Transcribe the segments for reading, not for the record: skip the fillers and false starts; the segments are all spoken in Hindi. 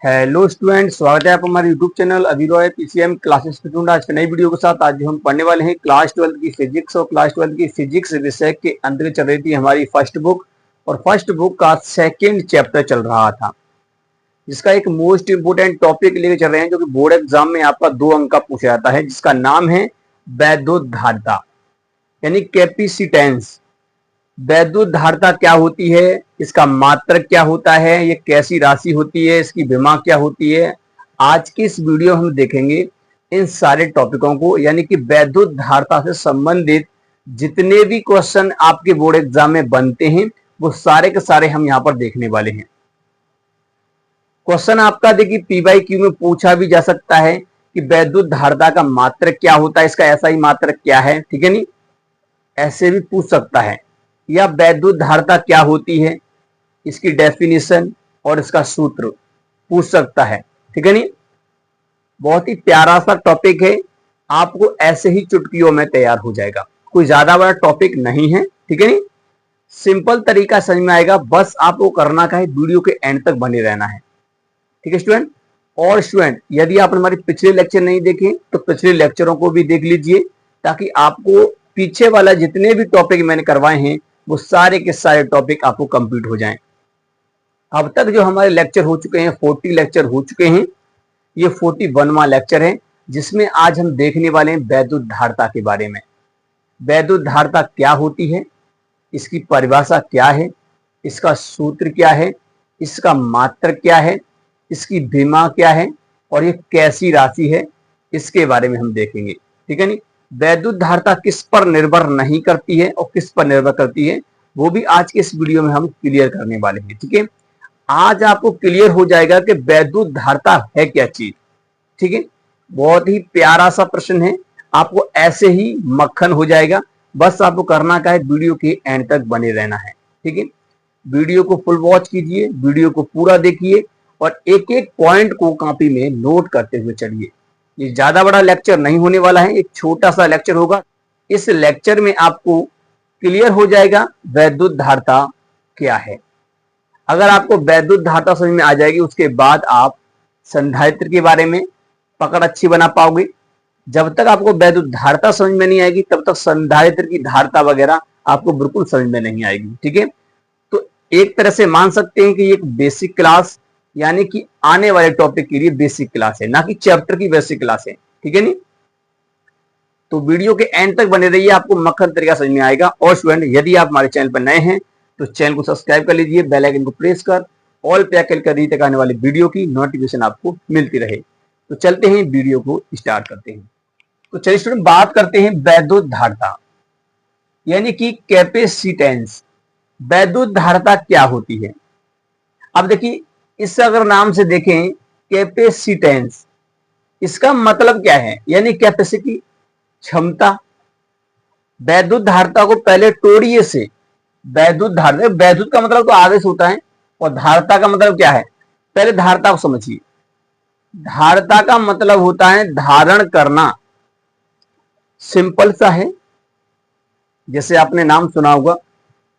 हेलो स्टूडेंट, स्वागत है आप हमारे YouTube channel Abhiroy PCM classes student. आज की नई वीडियो के साथ आज हम पढ़ने वाले हैं क्लास 12 की फिजिक्स। और क्लास 12 की फिजिक्स विषय के अंदर चल रही थी हमारी फर्स्ट बुक, और फर्स्ट बुक का सेकंड चैप्टर चल रहा था, जिसका एक मोस्ट इंपोर्टेंट टॉपिक लेके चल रहे हैं जो कि बोर्ड एग्जाम में आपका 2 अंक का पूछा जाता है, जिसका नाम है वैद्युतधारिता यानी कैपेसिटेंस। वैद्युतधारिता क्या होती है, इसका मात्रक क्या होता है, ये कैसी राशि होती है, इसकी विमा क्या होती है। आज की इस वीडियो हम देखेंगे इन सारे टॉपिकों को, यानी कि वैद्युतधारिता से संबंधित जितने भी क्वेश्चन आपके बोर्ड एग्जाम में बनते हैं वो सारे के सारे हम यहाँ पर देखने वाले हैं। क्वेश्चन आपका देखिए पीवाईक्यू में पूछा भी जा सकता है कि वैद्युतधारिता का मात्रक क्या होता है, इसका ऐसा ही मात्रक क्या है, ठीक है नहीं, ऐसे भी पूछ सकता है। या वैद्युतधारिता क्या होती है, इसकी डेफिनेशन और इसका सूत्र पूछ सकता है, ठीक है नहीं। बहुत ही प्यारा सा टॉपिक है, आपको ऐसे ही चुटकियों में तैयार हो जाएगा, कोई ज्यादा बड़ा टॉपिक नहीं है, ठीक है नहीं। सिंपल तरीका समझ में आएगा, बस आपको करना क्या है, वीडियो के एंड तक बने रहना है, ठीक है स्टूडेंट। और स्टूडेंट यदि आप हमारे पिछले लेक्चर नहीं देखें तो पिछले लेक्चरों को भी देख लीजिए, ताकि आपको पीछे वाला जितने भी टॉपिक मैंने करवाए हैं वो सारे के सारे टॉपिक आपको कंप्लीट हो जाएं। अब तक जो हमारे लेक्चर हो चुके हैं 40 लेक्चर हो चुके हैं, ये 41वां लेक्चर है, जिसमें आज हम देखने वाले हैं वैद्युतधारिता के बारे में। वैद्युतधारिता क्या होती है, इसकी परिभाषा क्या है, इसका सूत्र क्या है, इसका मात्रक क्या है, इसकी विमा क्या है और ये कैसी राशि है, इसके बारे में हम देखेंगे, ठीक है नहीं। वैद्युतधारिता किस पर निर्भर नहीं करती है और किस पर निर्भर करती है, वो भी आज के इस वीडियो में हम क्लियर करने वाले हैं, ठीक है। आज आपको क्लियर हो जाएगा कि वैद्युतधारिता है क्या चीज, ठीक है। बहुत ही प्यारा सा प्रश्न है, आपको ऐसे ही मक्खन हो जाएगा, बस आपको करना क्या है, वीडियो के एंड तक बने रहना है, ठीक है। वीडियो को फुल वॉच कीजिए, वीडियो को पूरा देखिए और एक एक पॉइंट को कॉपी में नोट करते हुए चलिए। ये ज्यादा बड़ा लेक्चर नहीं होने वाला है, एक छोटा सा लेक्चर होगा। इस लेक्चर में आपको क्लियर हो जाएगा वैद्युतधारिता क्या है। अगर आपको वैद्युतधारिता समझ में आ जाएगी, उसके बाद आप संधारित्र के बारे में पकड़ अच्छी बना पाओगे। जब तक आपको वैद्युतधारिता समझ में नहीं आएगी तब तक संधारित्र की धारिता वगैरह आपको बिल्कुल समझ में नहीं आएगी, ठीक है। तो एक तरह से मान सकते हैं कि ये एक बेसिक क्लास, यानी कि आने वाले टॉपिक के लिए बेसिक क्लास है, ना कि चैप्टर की बेसिक क्लास है, ठीक है नहीं। तो वीडियो के एंड तक बने रहिए, आपको मक्खन तरीका समझ में आएगा। और स्टूडेंट यदि आप हमारे चैनल पर नए हैं तो चैनल को सब्सक्राइब कर लीजिए, बेल आइकन को प्रेस कर ऑल पे कर दी तक आने वाली वीडियो की नोटिफिकेशन आपको मिलती रहे। तो चलते हैं वीडियो को स्टार्ट करते हैं। तो चलिए स्टूडेंट बात करते हैं वैद्युतधारिता यानी कि कैपेसिटेंस। वैद्युतधारिता क्या होती है, अब देखिए इस अगर नाम से देखें कैपेसिटेंस, इसका मतलब क्या है, यानी कैपेसिटी क्षमता। वैद्युतधारिता को पहले तोड़िए से, वैद्युतधारिता, वैद्युत का मतलब तो आवेश होता है और धारिता का मतलब क्या है, पहले धारिता को समझिए। धारिता का मतलब होता है धारण करना, सिंपल सा है। जैसे आपने नाम सुना होगा,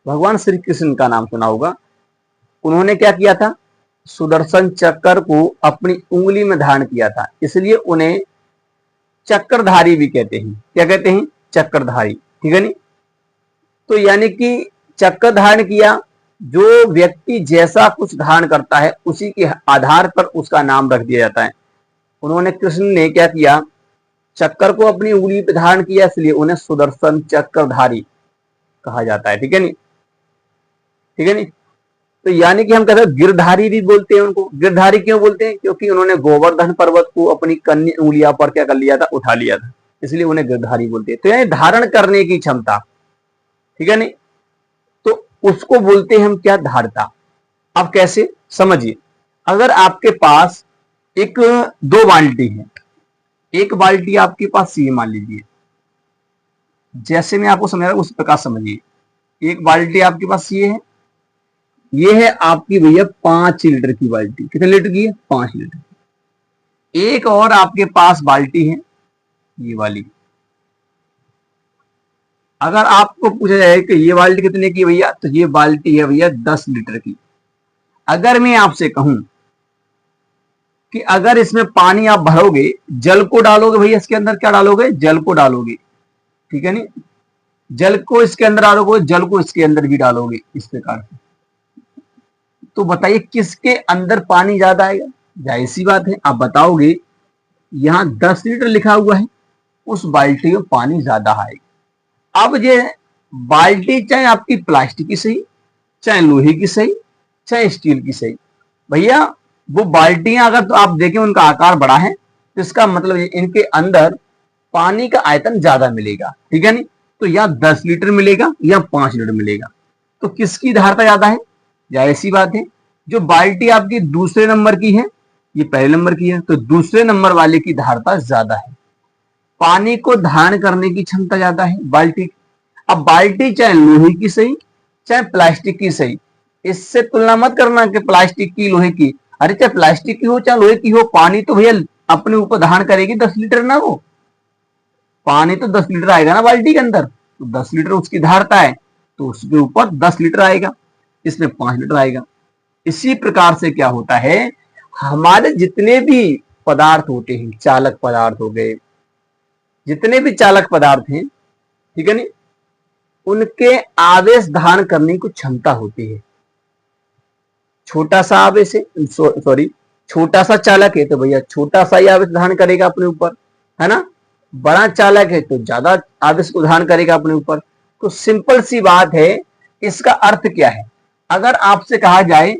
भगवान श्री कृष्ण का नाम सुना होगा, उन्होंने क्या किया था, सुदर्शन चक्र को अपनी उंगली में धारण किया था, इसलिए उन्हें चक्रधारी भी कहते हैं। क्या कहते हैं, चक्रधारी, ठीक है नहीं। तो यानी कि चक्र धारण किया, जो व्यक्ति जैसा कुछ धारण करता है उसी के आधार पर उसका नाम रख दिया जाता है। उन्होंने, कृष्ण ने क्या किया, चक्कर को अपनी उंगली पे धारण किया, इसलिए उन्हें सुदर्शन चक्रधारी कहा जाता है, ठीक है नहीं, ठीक है नहीं। तो यानी कि हम कहते हैं गिरधारी भी बोलते हैं उनको। गिरधारी क्यों बोलते हैं, क्योंकि उन्होंने गोवर्धन पर्वत को अपनी कन्नी उंगलियां पर क्या कर लिया था, उठा लिया था, इसलिए उन्हें गिरधारी बोलते हैं। तो यानी धारण करने की क्षमता, ठीक है नहीं, तो उसको बोलते हैं हम क्या, धारिता। अब कैसे समझिए, अगर आपके पास एक 2 बाल्टी है, एक बाल्टी आपके पास ये मान लीजिए, जैसे मैं आपको समझा रहा हूं उस प्रकार समझिए। एक बाल्टी आपके पास ये है आपकी भैया 5 लीटर की बाल्टी। कितने लीटर की है, 5 लीटर। एक और आपके पास बाल्टी है ये वाली। अगर आपको पूछा जाए कि ये बाल्टी कितने की भैया, तो ये बाल्टी है भैया 10 लीटर की। अगर मैं आपसे कहूं कि अगर इसमें पानी आप भरोगे, जल को डालोगे भैया, इसके अंदर क्या डालोगे, जल को डालोगे, ठीक है नहीं, जल को इसके अंदर डालोगे, जल को इसके अंदर भी डालोगे, इस प्रकार से। तो बताइए किसके अंदर पानी ज्यादा आएगा? जाहिर सी बात है, आप बताओगे यहां 10 लीटर लिखा हुआ है, उस बाल्टी में पानी ज्यादा आएगा। अब ये बाल्टी चाहे आपकी प्लास्टिक की सही, चाहे लोहे की सही, चाहे स्टील की सही, भैया वो बाल्टियां अगर तो आप देखें उनका आकार बड़ा है, तो इसका मतलब इनके अंदर पानी का आयतन ज्यादा मिलेगा, ठीक है नहीं। तो या 10 लीटर मिलेगा या 5 लीटर मिलेगा, तो किसकी धारता ज्यादा है? जाहिर सी बात है, जो बाल्टी आपकी दूसरे नंबर की है, ये पहले नंबर की है, तो दूसरे नंबर वाले की धारता ज्यादा है, पानी को धारण करने की क्षमता ज्यादा है बाल्टी। अब बाल्टी चाहे लोहे की सही, चाहे प्लास्टिक की सही, इससे तुलना मत करना कि प्लास्टिक की लोहे की, अरे चाहे प्लास्टिक की हो चाहे लोहे की हो, पानी तो भैया अपने ऊपर धारण करेगी 10 लीटर ना, वो पानी तो 10 लीटर आएगा ना बाल्टी के अंदर, तो 10 लीटर उसकी धारता है, तो उसके ऊपर 10 लीटर आएगा, इसमें 5 लीटर आएगा। इसी प्रकार से क्या होता है, हमारे जितने भी पदार्थ होते हैं, चालक पदार्थ हो गए, जितने भी चालक पदार्थ हैं, ठीक है नहीं, उनके आवेश धारण करने की क्षमता होती है। छोटा सा आवेश है, सॉरी छोटा सा चालक है तो भैया छोटा सा ही आवेश धारण करेगा अपने ऊपर, है ना। बड़ा चालक है तो ज्यादा आवेश को धारण करेगा अपने ऊपर। तो सिंपल सी बात है, इसका अर्थ क्या है? अगर आपसे कहा जाए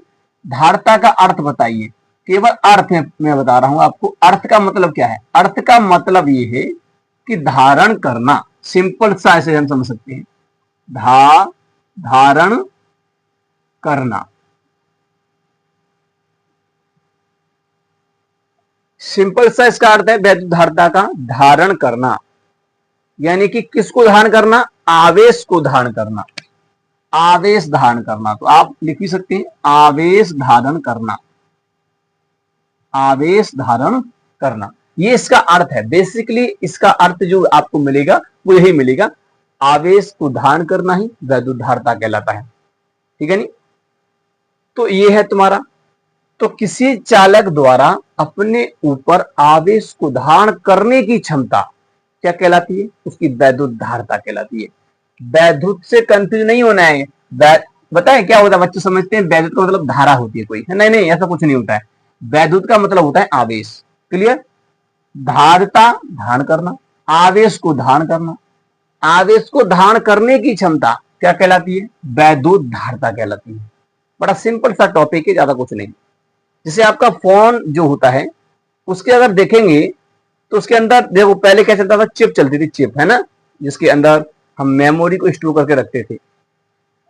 धारता का अर्थ बताइए, केवल अर्थ है, मैं बता रहा हूं आपको, अर्थ का मतलब क्या है? अर्थ का मतलब ये है कि धारण करना, सिंपल सा ऐसे हम समझ सकते हैं, धारण करना, सिंपल सा इसका अर्थ है वैद्युत धारता का धारण करना, यानी कि किसको धारण करना? आवेश को धारण करना, आवेश धारण करना। तो आप लिख भी सकते हैं आवेश धारण करना, आवेश धारण करना, ये इसका अर्थ है। बेसिकली इसका अर्थ जो आपको मिलेगा वो यही मिलेगा, आवेश को धारण करना ही वैद्युत धारता कहलाता है, ठीक है नहीं। तो ये है तुम्हारा, तो किसी चालक द्वारा अपने ऊपर आवेश को धारण करने की क्षमता क्या कहलाती है? उसकी वैद्युत धारता कहलाती है। वैद्युत से कंफ्यूज नहीं होना है। बताएं क्या होता है, बच्चे समझते हैं वैद्युत का मतलब धारा होती है कोई, नहीं नहीं, ऐसा कुछ नहीं होता है। वैद्युत का मतलब होता है आवेश, क्लियर। धारता धारण करना, आवेश को धारण करना, आवेश को धारण करने की क्षमता क्या कहलाती है? वैद्युत धारता कहलाती है। बड़ा सिंपल सा टॉपिक है, ज्यादा कुछ नहीं। जैसे आपका फोन जो होता है, उसके अगर देखेंगे तो उसके अंदर देखो पहले क्या चलता था, चिप चलती थी, चिप है ना, जिसके अंदर हम मेमोरी को स्टोर करके रखते थे।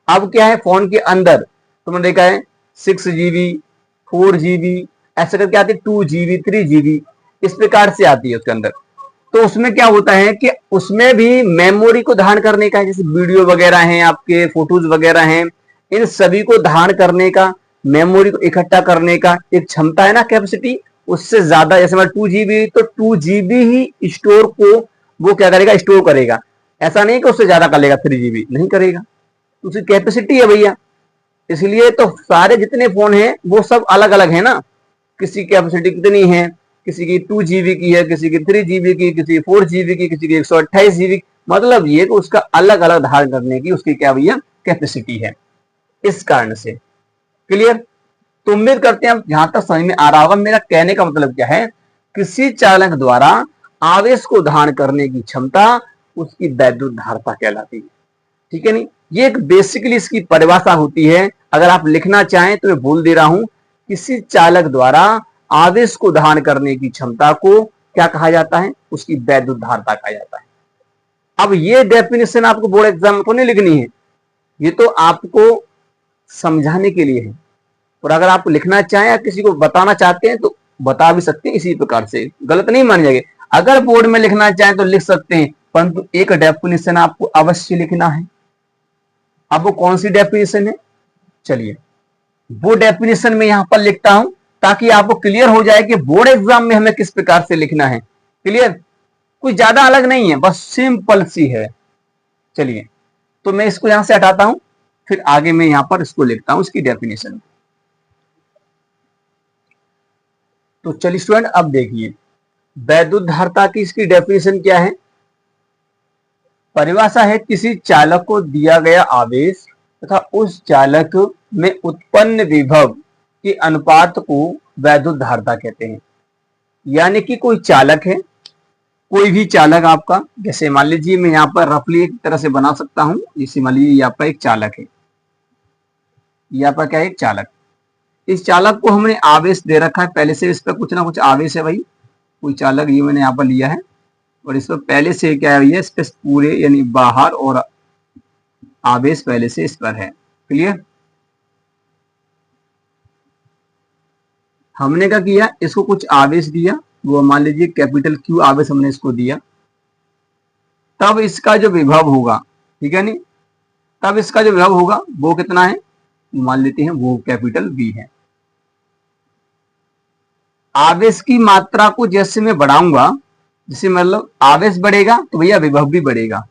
अब क्या है, फोन के अंदर तुमने देखा है 6 GB, 4 GB, ऐसे करके आती है, 2 GB, 3 GB, इस प्रकार से आती है उसके अंदर। तो उसमें क्या होता है कि उसमें भी मेमोरी को धारण करने का है, जैसे वीडियो वगैरह हैं, आपके फोटोज वगैरह हैं, इन सभी को धारण करने का, मेमोरी को इकट्ठा करने का एक क्षमता है ना, कैपेसिटी, उससे ज्यादा। जैसे मैं 2 GB, तो 2 GB ही स्टोर को वो क्या करेगा, स्टोर करेगा। ऐसा नहीं कि उससे ज्यादा कर लेगा, 3 GB नहीं करेगा, उसकी कैपेसिटी है भैया। इसलिए तो सारे जितने फोन हैं वो सब अलग अलग है ना, किसी की कैपेसिटी कितनी है, किसी की 2 GB की है, किसी की 3 GB की, किसी की 4 GB की, किसी की 128 GB। मतलब ये कि उसका अलग अलग धारण करने की उसकी क्या भैया कैपेसिटी है, इस कारण से, क्लियर। तो उम्मीद करते हैं जहां तक समझ में आ रहा होगा। मेरा कहने का मतलब क्या है, किसी चालक द्वारा आवेश को धारण करने की क्षमता उसकी वैद्युत धारता कहलाती है, ठीक है नहीं। ये एक बेसिकली इसकी परिभाषा होती है। अगर आप लिखना चाहें तो मैं बोल दे रहा हूं, किसी चालक द्वारा आवेश को धारण करने की क्षमता को क्या कहा जाता है? उसकी वैद्युत धारता कहा जाता है। अब ये डेफिनेशन आपको बोर्ड एग्जाम में तो नहीं लिखनी है, ये तो आपको समझाने के लिए है। और अगर आप लिखना चाहें या किसी को बताना चाहते हैं तो बता भी सकते हैं, इसी प्रकार से गलत नहीं मान जाएंगे। अगर बोर्ड में लिखना चाहें तो लिख सकते हैं, परंतु एक डेफिनेशन आपको अवश्य लिखना है। अब वो कौन सी डेफिनेशन है, चलिए वो डेफिनेशन में यहां पर लिखता हूं, ताकि आपको क्लियर हो जाए कि बोर्ड एग्जाम में हमें किस प्रकार से लिखना है। क्लियर, कुछ ज्यादा अलग नहीं है, बस सिंपल सी है। चलिए तो मैं इसको यहां से हटाता हूं, फिर आगे मैं यहां पर इसको लिखता हूं, इसकी डेफिनेशन। तो चलिए स्टूडेंट अब देखिए वैद्युत धारिता की इसकी डेफिनेशन क्या है। परिभाषा है किसी चालक को दिया गया आवेश तथा उस चालक में उत्पन्न विभव के अनुपात को वैद्युत धारिता कहते हैं। यानी कि कोई चालक है, कोई भी चालक आपका, जैसे मान लीजिए मैं यहाँ पर रफली एक तरह से बना सकता हूं, जैसे मान लीजिए यहाँ पर एक चालक है, यहाँ पर क्या है, एक चालक। इस चालक को हमने आवेश दे रखा है पहले से, इस पर कुछ ना कुछ आवेश है भाई, कोई चालक ये मैंने यहाँ पर लिया है और इस पर पहले से क्या है, इस पे पूरे यानी बाहर और आवेश पहले से इस पर है। क्लियर? हमने क्या किया, इसको कुछ आवेश दिया, वो मान लीजिए कैपिटल क्यू आवेश हमने इसको दिया, तब इसका जो विभव होगा, ठीक है नहीं, तब इसका जो विभव होगा वो कितना है, मान लेते हैं वो कैपिटल वी है। आवेश की मात्रा को जैसे मैं बढ़ाऊंगा, जैसे मतलब आवेश बढ़ेगा तो भैया विभव भी बढ़ेगा,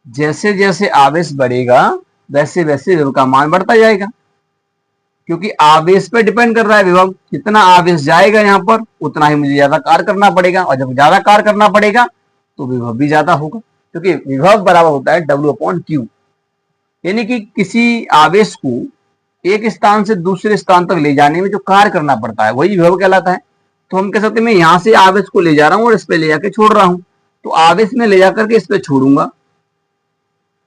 जैसे जैसे आवेश बढ़ेगा वैसे वैसे विभव का मान बढ़ता जाएगा, क्योंकि आवेश पे डिपेंड कर रहा है विभव। जितना आवेश जाएगा यहाँ पर उतना ही मुझे ज्यादा कार्य करना पड़ेगा, और जब ज्यादा कार्य करना पड़ेगा तो विभव भी ज्यादा होगा, क्योंकि विभव बराबर होता है W/Q। यानी कि किसी आवेश को एक स्थान से दूसरे स्थान तक ले जाने में जो कार्य करना पड़ता है वही विभव कहलाता है। तो हम कह सकते हैं मैं यहाँ से आवेश को ले जा रहा हूँ और इस पे ले जाकर छोड़ रहा हूँ, तो आवेश में ले जाकर के इस पे छोड़ूंगा।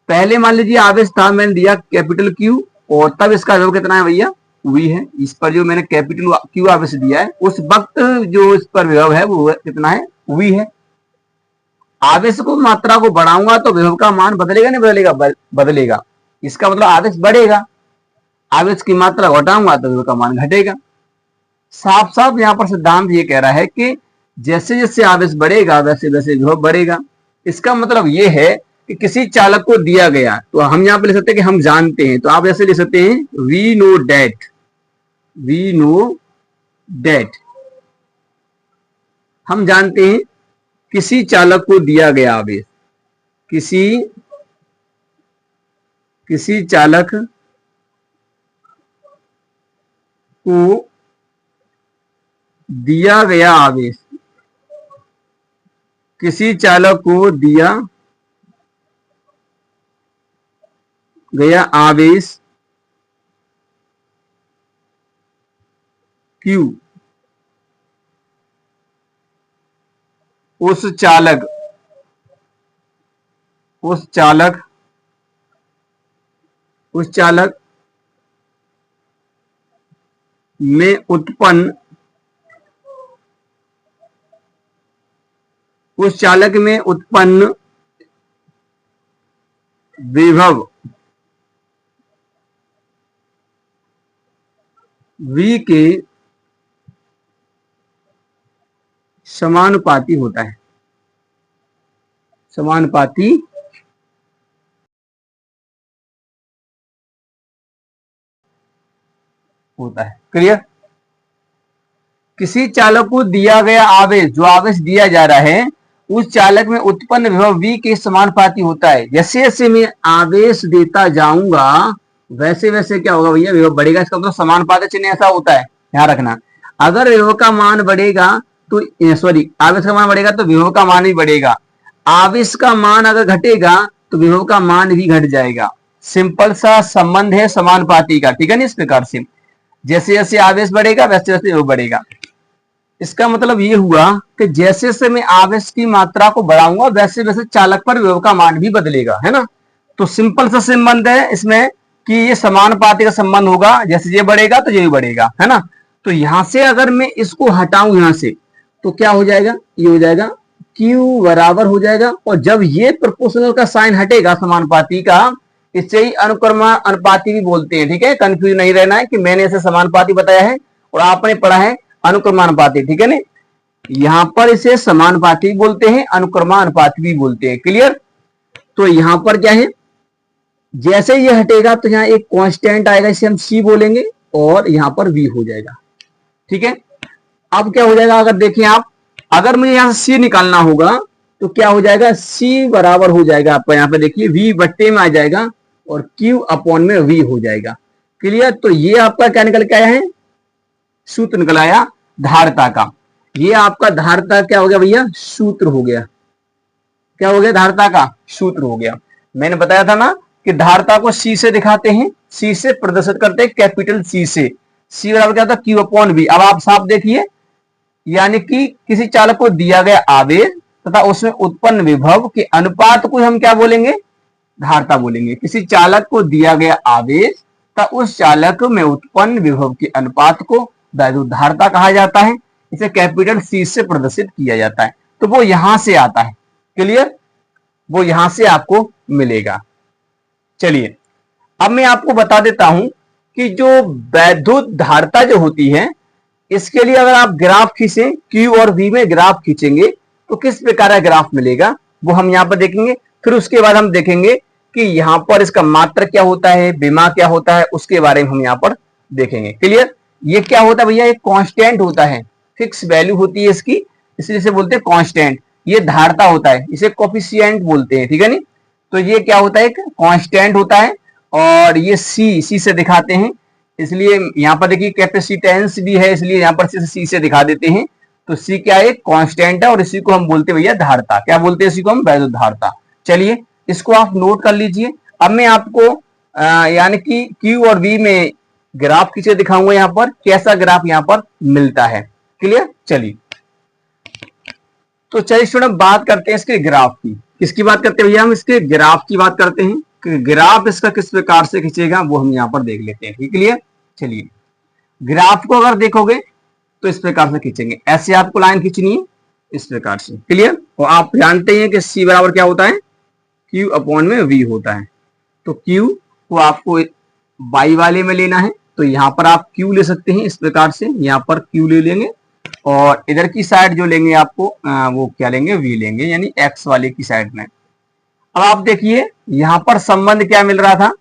पहले मान लीजिए आवेश था, मैंने दिया कैपिटल क्यू, और तब इसका विभव कितना है भैया, वी है। इस पर जो मैंने कैपिटल क्यू आवेश दिया है उस वक्त जो इस पर विभव है वो कितना है, वी है। आवेश को मात्रा को बढ़ाऊंगा तो विभव का मान बदलेगा नहीं बदलेगा, बदलेगा। इसका मतलब आवेश बढ़ेगा, आवेश की मात्रा घटाऊंगा तो विभव का मान घटेगा। साफ साफ यहाँ पर सिद्धांत ये कह रहा है कि जैसे जैसे आवेश बढ़ेगा वैसे वैसे विभव बढ़ेगा। इसका मतलब ये है कि किसी चालक को दिया गया, तो हम यहाँ पे लिख सकते हैं कि हम जानते हैं, तो आप ऐसे लिख सकते हैं वी नो डेट, हम जानते हैं किसी चालक को दिया गया आवेश, किसी चालक को दिया गया आवेश, किसी चालक को दिया गया आवेश Q उस चालक में उत्पन्न विभव V के समानुपाती होता है, समानुपाती होता है। क्लियर? किसी चालक को दिया गया आवेश, जो आवेश दिया जा रहा है उस चालक में उत्पन्न विभव V के समानुपाती होता है। जैसे जैसे मैं आवेश देता जाऊंगा वैसे वैसे क्या होगा भैया, विभव बढ़ेगा। इसका मतलब समानुपाती चिन्ह ऐसा होता है, ध्यान रखना। अगर विभव का मान बढ़ेगा तो आवेश का मान बढ़ेगा तो विभव का मान भी बढ़ेगा। आवेश का मान अगर घटेगा तो विभव का मान भी घट जाएगा। सिंपल सा संबंध है समानुपाती का, ठीक है ना। इस प्रकार से जैसे जैसे आवेश बढ़ेगा वैसे वैसे विभव बढ़ेगा। इसका मतलब ये हुआ कि जैसे जैसे मैं आवेश की मात्रा को बढ़ाऊंगा वैसे वैसे चालक पर विभव का मान भी बदलेगा, है ना। तो सिंपल सा संबंध है इसमें कि ये समानुपाती का संबंध होगा, जैसे ये बढ़ेगा तो ये भी बढ़ेगा, है ना। तो यहां से अगर मैं इसको हटाऊं यहां से तो क्या हो जाएगा, ये हो जाएगा Q बराबर हो जाएगा। और जब ये प्रोपोर्शनल का साइन हटेगा समानुपाती का, इससे ही अनुक्रमानुपाती भी बोलते हैं, ठीक है। कंफ्यूज नहीं रहना है कि मैंने इसे समानुपाती बताया है और आपने पढ़ा है अनुक्रमानुपाती, ठीक है ना। यहां पर इसे समानुपाती बोलते हैं, अनुक्रमानुपाती भी बोलते हैं। क्लियर? तो यहां पर क्या है, जैसे ये हटेगा तो यहाँ एक कांस्टेंट आएगा, इसे हम C बोलेंगे, और यहां पर V हो जाएगा, ठीक है। अब क्या हो जाएगा, अगर देखें आप, अगर मुझे यहां से C निकालना होगा तो क्या हो जाएगा, C बराबर हो जाएगा आपका, यहाँ पे देखिए V बट्टे में आ जाएगा और Q अपॉन में V हो जाएगा। क्लियर? तो ये आपका क्या निकल के आया है, सूत्र निकल आया धारता का। ये आपका धारता क्या हो गया भैया, सूत्र हो गया। क्या हो गया, धारता का सूत्र हो गया। मैंने बताया था ना कि धारता को सी से दिखाते हैं, सी से प्रदर्शित करते हैं, कैपिटल सी से। सी बराबर क्या था, क्यू अपॉन वी। अब आप साफ देखिए, यानी कि किसी चालक को दिया गया आवेश तथा उसमें उत्पन्न विभव के अनुपात को हम क्या बोलेंगे, धारता बोलेंगे। किसी चालक को दिया गया आवेश तथा उस चालक में उत्पन्न विभव के अनुपात को वैद्युत धारता कहा जाता है। इसे कैपिटल सी से प्रदर्शित किया जाता है। तो वो यहां से आता है, क्लियर, वो यहां से आपको मिलेगा। चलिए अब मैं आपको बता देता हूं कि जो वैद्युत धारता जो होती है, इसके लिए अगर आप ग्राफ खींचे, Q और V में ग्राफ खींचेंगे तो किस प्रकार का ग्राफ मिलेगा वो हम यहां पर देखेंगे। फिर उसके बाद हम देखेंगे कि यहां पर इसका मात्रक क्या होता है, विमा क्या होता है, उसके बारे में हम यहां पर देखेंगे। क्लियर। ये क्या होता है भैया, एक कांस्टेंट होता है, फिक्स वैल्यू होती है इसकी, इसलिए इसे बोलते हैं कांस्टेंट। ये धारता होता है, इसे कोफिशिएंट बोलते हैं, ठीक है नी। तो ये क्या होता है, एक कांस्टेंट होता है। और ये सी से दिखाते हैं, इसलिए यहाँ पर देखिए कैपेसिटेंस भी है, इसलिए यहाँ पर सी से दिखा देते हैं। तो सी क्या है, कांस्टेंट है, और इसी को हम बोलते हैं भैया धारता। क्या बोलते हैं इसी को हम, वैद्युत धारता। चलिए इसको आप नोट कर लीजिए। अब मैं आपको यानी कि Q और V में ग्राफ खींचे दिखाऊंगा, यहाँ पर कैसा ग्राफ यहाँ पर मिलता है। क्लियर। चलिए तो चलिए स्टूडेंट बात करते हैं इसके ग्राफ की। किसकी बात करते हैं भैया, हम इसके ग्राफ की बात करते हैं कि ग्राफ इसका किस प्रकार से खींचेगा वो हम यहाँ पर देख लेते हैं। ठीक है, चलिए ग्राफ को अगर देखोगे तो इस प्रकार से खींचेंगे, ऐसे आपको लाइन खींचनी है इस प्रकार से। क्लियर। और आप जानते हैं कि सी बराबर क्या होता है, Q अपॉन में V होता है। तो Q को आपको बाई वाले में लेना है, तो यहाँ पर आप Q ले सकते हैं इस प्रकार से, यहाँ पर Q ले लेंगे और इधर की साइड जो लेंगे आपको वो क्या लेंगे, V लेंगे, यानी X वाले की साइड में। अब आप देखिए यहाँ पर संबंध क्या मिल रहा था,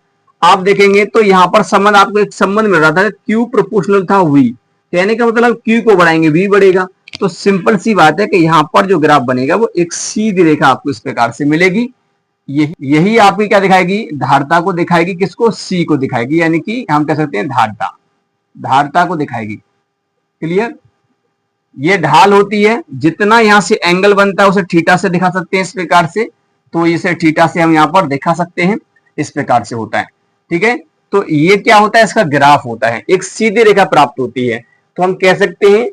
आप देखेंगे तो यहाँ पर संबंध आपको एक संबंध मिल रहा था, Q प्रोपोर्शनल था V, कहने का मतलब Q को बढ़ाएंगे V बढ़ेगा। तो सिंपल सी बात है कि यहाँ पर जो ग्राफ बनेगा वो एक सीधी रेखा आपको इस प्रकार से मिलेगी। यही आपकी क्या दिखाएगी, धारता को दिखाएगी, किसको, C को दिखाएगी, यानी कि हम कह सकते हैं धारता को दिखाएगी। क्लियर। ये ढाल होती है, जितना यहां से एंगल बनता है उसे थीटा से दिखा सकते हैं इस प्रकार से। तो इसे थीटा से हम यहाँ पर दिखा सकते हैं, इस प्रकार से होता है। ठीक है, तो ये क्या होता है, इसका ग्राफ होता है, एक सीधी रेखा प्राप्त होती है। तो हम कह सकते हैं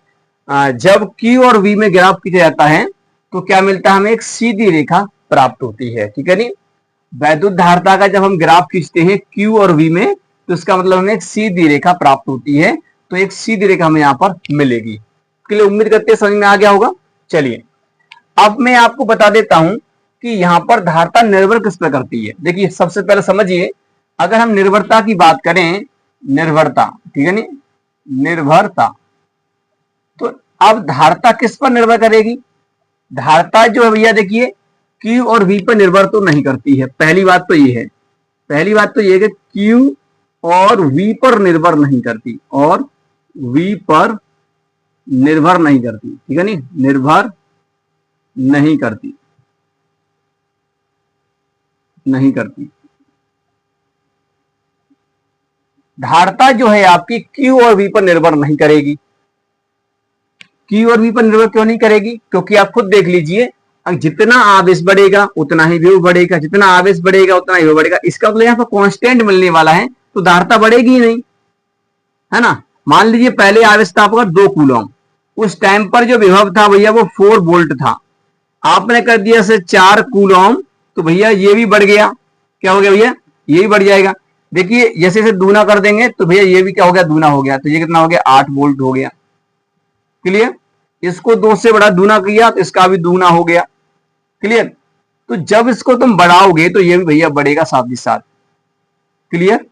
जब Q और V में ग्राफ खींचा जाता है तो क्या मिलता है, हमें एक सीधी रेखा प्राप्त होती है। ठीक है नी, वैद्युत धारता का जब हम ग्राफ खींचते हैं Q और V में तो इसका मतलब हमें एक सीधी रेखा प्राप्त होती है। तो एक सीधी रेखा हमें यहाँ पर मिलेगी। के लिए उम्मीद करते हैं समझ में आ गया होगा। चलिए अब मैं आपको बता देता हूं कि यहाँ पर धारता निर्भर किस पर करती है। देखिए सबसे पहले समझिए, अगर हम निर्भरता की बात करें, निर्भरता, ठीक है नी, निर्भरता, तो अब धारता किस पर निर्भर करेगी, धारता जो है भैया देखिए Q और V पर निर्भर तो नहीं करती है। पहली बात तो ये है, पहली बात तो ये है कि Q और V पर निर्भर नहीं करती, और V पर निर्भर नहीं करती, ठीक है नी, निर्भर नहीं करती, नहीं करती। धारता जो है आपकी Q और V पर निर्भर नहीं करेगी। Q और V पर निर्भर क्यों नहीं करेगी, क्योंकि आप खुद देख लीजिए, जितना आवेश बढ़ेगा उतना ही विभव बढ़ेगा, जितना आवेश बढ़ेगा उतना ही विभव बढ़ेगा। इसका मतलब यहाँ पर कांस्टेंट मिलने वाला है, तो धारता बढ़ेगी ही नहीं, है ना। मान लीजिए पहले आवेश था आपका 2 कूलम, उस टाइम पर जो विभव था भैया वो 4 वोल्ट था, आपने कर दिया से 4 कूलम, तो भैया ये भी बढ़ गया। क्या हो गया भैया, ये भी बढ़ जाएगा। देखिए जैसे जैसे दूना कर देंगे तो भैया ये भी क्या हो गया, दूना हो गया, तो ये कितना हो गया, 8 वोल्ट हो गया। क्लियर। इसको 2 से बड़ा दूना किया तो इसका भी दूना हो गया। क्लियर। तो जब इसको तुम बढ़ाओगे तो ये भी भैया बढ़ेगा साथ ही साथ। क्लियर।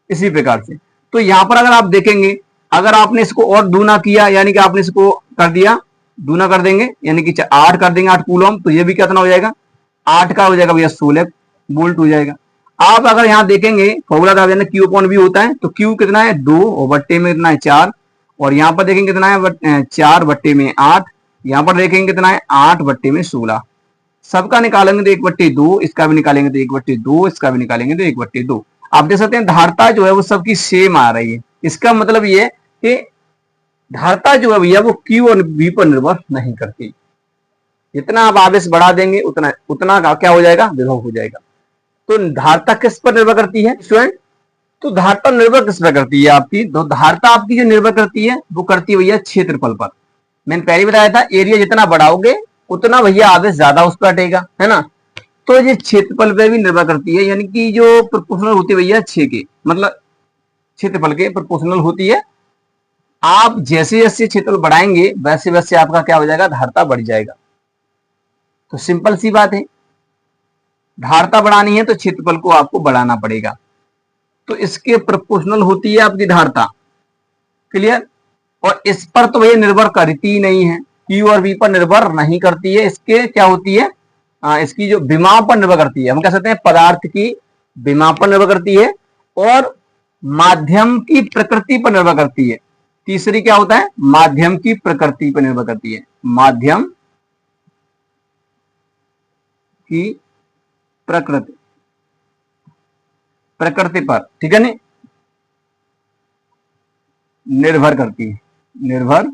इसी प्रकार से तो यहां पर अगर आप देखेंगे, अगर आपने इसको और दूना किया, यानी कि आपने इसको कर दिया, दूना कर देंगे यानी कि 8 कर देंगे 8 कूलम, तो ये भी कितना हो जाएगा, 8 का हो जाएगा भैया 16 वोल्ट हो जाएगा। आप अगर यहां देखेंगे फॉर्मूला था Q अपॉन V होता है, तो Q कितना है 2 और बट्टे में कितना है 4, और यहाँ पर देखेंगे कितना है 4 बट्टे में 8, यहाँ पर देखेंगे कितना है 8 बट्टे में 16। सबका निकालेंगे तो 1/2, इसका भी निकालेंगे तो 1/2, इसका भी निकालेंगे तो 1/2। आप देख सकते हैं धारता जो है वो सबकी सेम आ रही है। इसका मतलब ये है कि धारता जो है भैया वो Q और V पर निर्भर नहीं करती। जितना आप आवेश बढ़ा देंगे उतना उतना का क्या हो जाएगा, विभव हो जाएगा। तो धारता किस पर निर्भर करती है स्टूडेंट? तो धारता निर्भर किस पर करती है आपकी? तो धारता आपकी जो निर्भर करती है वो करती है भैया क्षेत्रफल पर। मैंने पहले बताया था एरिया जितना बढ़ाओगे उतना भैया आवेश ज्यादा उस पर हटेगा, है ना। तो ये क्षेत्रफल पे भी निर्भर करती है, यानी कि जो प्रोपोर्शनल होती है भैया 6 के, मतलब क्षेत्रफल के प्रोपोर्शनल होती है। आप जैसे जैसे क्षेत्रफल बढ़ाएंगे वैसे वैसे आपका क्या हो जाएगा, धारता बढ़ जाएगा। तो सिंपल सी बात है, धारता बढ़ानी है तो क्षेत्रफल को आपको बढ़ाना पड़ेगा। तो इसके प्रोपोर्शनल होती है आपकी धारता, क्लियर। और इस पर तो भैया निर्भर करती ही नहीं है, Q और V पर निर्भर नहीं करती है। इसके क्या होती है, इसकी जो विमाव पर निर्भर करती है। हम कह सकते हैं पदार्थ की विमाव पर निर्भर करती है और माध्यम की प्रकृति पर निर्भर करती है। तीसरी क्या होता है, माध्यम की प्रकृति पर निर्भर करती है, माध्यम की प्रकृति प्रकृति पर, ठीक है नहीं, निर्भर करती है, निर्भर,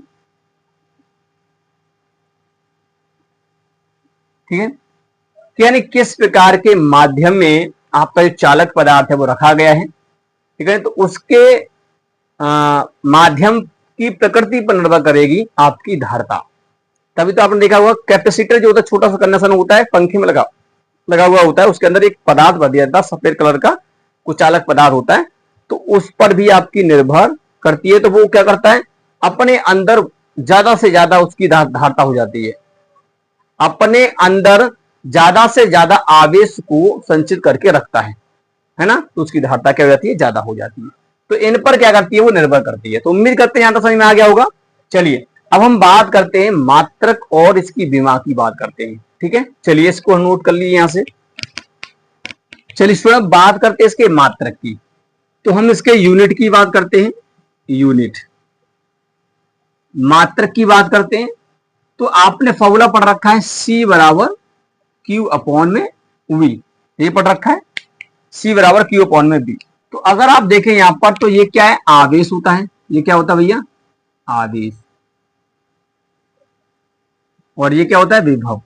ठीक है। यानी किस प्रकार के माध्यम में आपका जो चालक पदार्थ है वो रखा गया है, ठीक है। तो उसके माध्यम की प्रकृति पर निर्भर करेगी आपकी धारता। तभी तो आपने देखा होगा कैपेसिटर जो होता है छोटा सा कंडक्शन होता है, पंखे में लगा हुआ होता है, उसके अंदर एक पदार्थ भर दिया जाता है सफेद कलर का, कुछ चालक पदार्थ होता है, तो उस पर भी आपकी निर्भर करती है। तो वो क्या करता है, अपने अंदर ज्यादा से ज्यादा उसकी धारता हो जाती है, अपने अंदर ज्यादा से ज्यादा आवेश को संचित करके रखता है ना। तो उसकी धारता क्या हो जाती है, ज्यादा हो जाती है। तो इन पर क्या करती है, वो निर्भर करती है। तो उम्मीद करते हैं यहां तक समझ में आ गया होगा। चलिए अब हम बात करते हैं मात्रक और इसकी विमा की बात करते हैं, ठीक है। चलिए इसको नोट कर लीजिए यहां से। चलिए स्टूडेंट बात करते हैं इसके मात्रक की। तो हम इसके यूनिट की बात करते हैं, यूनिट। मात्रक की बात करते हैं तो आपने फॉर्मूला पढ़ रखा है C बराबर Q अपॉन में V, ये पढ़ रखा है C बराबर Q अपॉन में V। तो अगर आप देखें यहां पर तो ये क्या है, आवेश होता है। ये क्या होता है भैया, आवेश। और ये क्या होता है, विभव।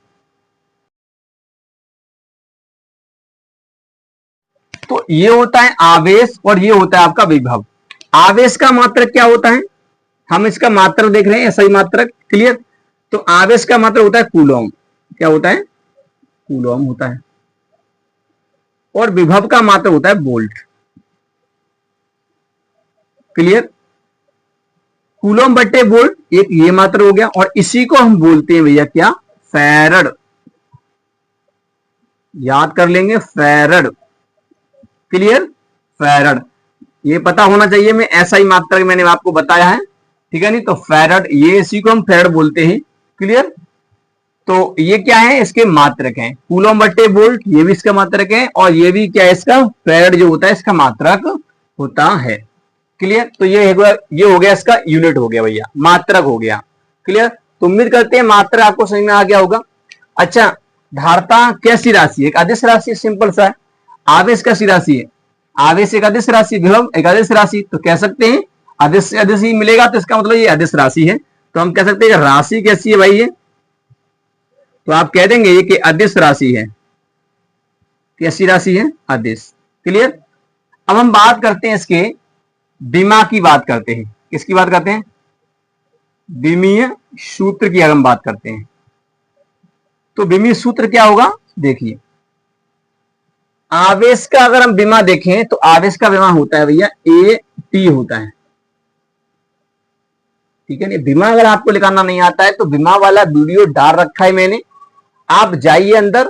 तो ये होता है आवेश और ये होता है आपका विभव। आवेश का मात्रक क्या होता है, हम इसका मात्रक देख रहे हैं, ऐसा ही मात्रक, क्लियर। तो आवेश का मात्रक होता है कूलॉम, क्या होता है, कूलॉम होता है। और विभव का मात्रक होता है वोल्ट, क्लियर। कूलॉम बट्टे वोल्ट, एक ये मात्र हो गया। और इसी को हम बोलते हैं भैया क्या, फैरड। याद कर लेंगे, फैरड, क्लियर, फैरड। ये पता होना चाहिए, मैं ऐसा ही मात्रक मैंने आपको बताया है, ठीक है नहीं। तो फैरड, ये इसी को हम फैरड बोलते हैं, क्लियर। तो ये क्या है, इसके मात्रक हैं, कूलॉम बट्टे वोल्ट, ये भी इसका मात्रक है। और ये भी क्या है, इसका फैरड जो होता है इसका मात्रक होता है, क्लियर। तो ये हो गया इसका यूनिट हो गया भैया, मात्रक हो गया, क्लियर। तो उम्मीद करते हैं मात्रक आपको समझ में आ गया होगा। अच्छा, धारता कैसी राशि है, एक अदिश राशि, सिंपल सा है। आवेश कैसी राशि है, आवेश एक अदिश राशि, विभव एक अदिश राशि। तो कह सकते हैं अदिश से अदिश ही मिलेगा, तो इसका मतलब ये अदिश राशि है। तो हम कह सकते हैं राशि कैसी है भाई ये, तो आप कह देंगे ये कि अदिश राशि है। कैसी राशि है, अदिश, क्लियर। अब हम बात करते हैं इसके विमा की बात करते हैं, किसकी बात करते हैं, विमीय सूत्र की अगर हम बात करते हैं तो विमीय सूत्र क्या होगा, देखिए आवेश का अगर हम विमा देखें तो आवेश का विमा होता है भैया AT होता है, ठीक है। विमा अगर आपको लिखाना नहीं आता है तो विमा वाला वीडियो डाल रखा है मैंने, आप जाइए अंदर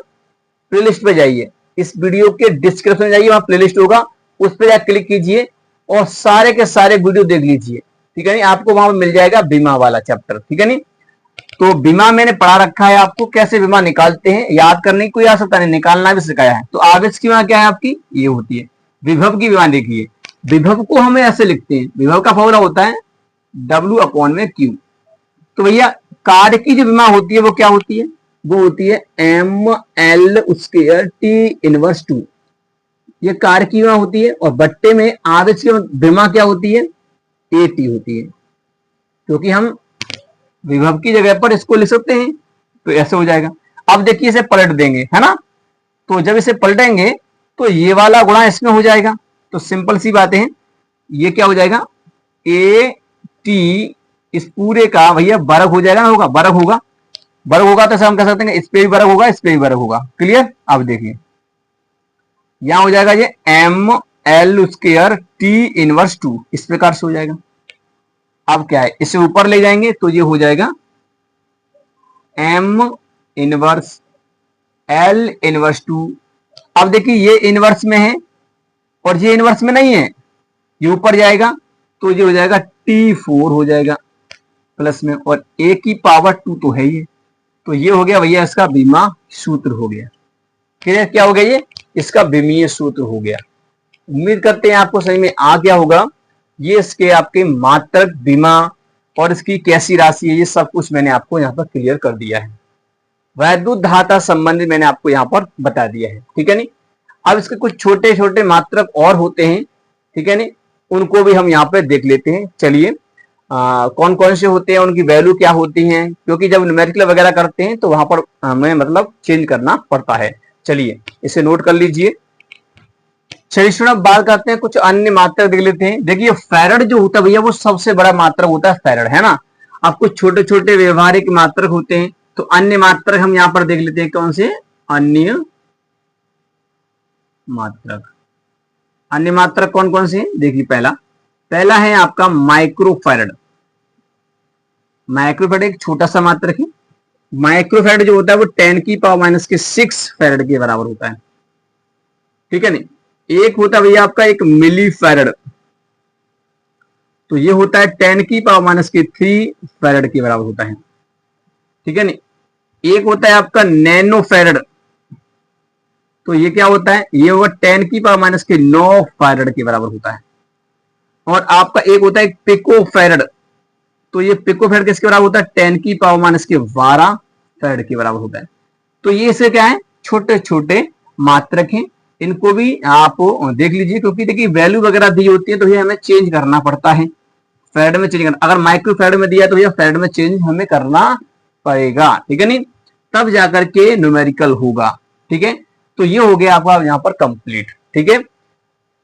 प्लेलिस्ट पे जाइए, इस वीडियो के डिस्क्रिप्शन में जाइए, वहां प्लेलिस्ट होगा, उस पर जाकर क्लिक कीजिए और सारे के सारे वीडियो देख लीजिए, ठीक है नहीं। आपको वहां मिल जाएगा बीमा वाला चैप्टर, ठीक है नहीं। तो बीमा मैंने पढ़ा रखा है, आपको कैसे बीमा निकालते हैं याद करने की कोई आवश्यकता नहीं, निकालना भी सिखाया है। तो आवेश की बीमा क्या है आपकी, ये होती है। विभव की बीमा देखिए, विभव को हमें ऐसे लिखते हैं, विभव का फॉर्मूला होता है W अपॉन में Q। तो भैया कार्य की जो बीमा होती है वो क्या होती है, वो होती है ML स्क्वायर T इनवर्स 2, ये कार्य की बीमा होती है। और बट्टे में आवेश की बीमा क्या होती है, AT होती है, क्योंकि हम विभव की जगह पर इसको लिख सकते हैं, तो ऐसे हो जाएगा। अब देखिए इसे पलट देंगे, है ना, तो जब इसे पलटेंगे तो ये वाला गुणा इसमें हो जाएगा। तो सिंपल सी बातें हैं, ये क्या हो जाएगा, ए टी इस पूरे का भैया वर्ग हो जाएगा ना, होगा वर्ग होगा, वर्ग होगा तो हम कह सकते हैं इस पे भी वर्ग होगा, इस पे भी वर्ग होगा। क्लियर। अब देखिए यहां हो जाएगा ये M L square T inverse 2, इस प्रकार से हो जाएगा। अब क्या है, इसे ऊपर ले जाएंगे तो ये हो जाएगा एम इनवर्स एल इनवर्स 2। अब देखिए ये इनवर्स में है और ये इनवर्स में नहीं है, ये ऊपर जाएगा तो ये हो जाएगा T4 हो जाएगा प्लस में, और a की पावर 2 तो है ये, तो ये हो गया भैया इसका बीमा सूत्र हो गया। क्लियर। क्या हो गया, ये इसका विमीय सूत्र हो गया। उम्मीद करते हैं आपको समझ में आ गया होगा। ये इसके आपके मात्रक, बीमा और इसकी कैसी राशि है, ये सब कुछ मैंने आपको यहाँ पर क्लियर कर दिया है। वैद्युत धाता संबंधी मैंने आपको यहाँ पर बता दिया है, ठीक है नहीं। अब इसके कुछ छोटे छोटे मात्रक और होते हैं, ठीक है नहीं, उनको भी हम यहाँ पे देख लेते हैं। चलिए कौन कौन से होते हैं, उनकी वैल्यू क्या होती है, क्योंकि जब न्यूमेरिकल वगैरह करते हैं तो वहां पर हमें मतलब चेंज करना पड़ता है। चलिए इसे नोट कर लीजिए। चलिए स्टूडेंट बात करते हैं कुछ अन्य मात्रक देख लेते हैं। देखिए फैरड जो होता है भैया वो सबसे बड़ा मात्रक होता है फैरड, है ना। अब कुछ छोटे छोटे व्यवहारिक मात्रक होते हैं, तो अन्य मात्रक हम यहाँ पर देख लेते हैं। कौन से अन्य मात्रक, अन्य मात्रक कौन कौन से हैं, देखिए पहला है आपका माइक्रोफैरड। माइक्रोफैरड एक छोटा सा मात्रक है। माइक्रोफैरड जो होता है वो 10⁻⁶ फैरड के बराबर होता है, ठीक है नहीं। एक होता है भैया आपका एक मिलीफैरड, तो ये होता है 10⁻³ फैरड के बराबर होता है, ठीक है नहीं। एक होता है आपका नैनोफैरड, तो ये क्या होता है, ये होगा 10⁻⁹ फैरड के बराबर होता है। और आपका एक होता है पिकोफैरड, तो ये पिकोफैरड किसके बराबर होता है, 10⁻12 फैरड के बराबर होता है। तो ये इसे क्या है, छोटे छोटे मात्रक हैं, इनको भी आप देख लीजिए, क्योंकि देखिए वैल्यू वगैरह दी होती है तो ये हमें चेंज करना पड़ता है, फैरड में चेंज करना। अगर माइक्रोफैरड में दिया तो ये फैरड में चेंज हमें करना पड़ेगा, ठीक है नहीं, तब जाकर के न्यूमेरिकल होगा, ठीक है। तो ये हो गया आपका यहाँ पर कंप्लीट, ठीक है।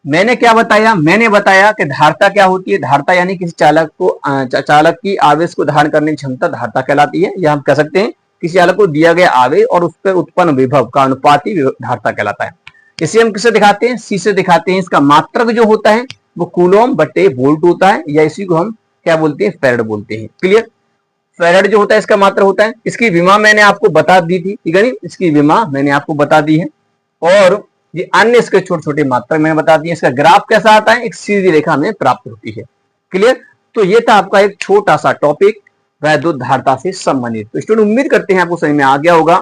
मैंने क्या बताया, मैंने बताया कि धारता क्या होती है। धारता यानी किसी चालक की आवेश को धारण करने की क्षमता धारता कहलाती है, या हम कह सकते हैं किसी चालक को दिया गया आवेश और उस पर उत्पन्न विभव का अनुपाती धारता कहलाता है। इसे हम किससे दिखाते हैं, सी से दिखाते हैं। इसका मात्रक जो होता है वो कूलोम बटे वोल्ट होता है, या इसी को हम क्या बोलते हैं, फैरड बोलते हैं। क्लियर। फैरड जो होता है इसका मात्रक होता है। इसकी विमा मैंने आपको बता दी थी, ठीक है नहीं, इसकी विमा मैंने आपको बता दी है। और ये अन्य इसके छोटे छोटे मात्रक मैंने बता दिए। इसका ग्राफ कैसा आता है, एक सीधी रेखा में प्राप्त होती है। क्लियर। तो ये था आपका एक छोटा सा टॉपिक वैद्युत धारता से संबंधित। तो स्टूडेंट उम्मीद करते हैं आपको समझ में आ गया होगा।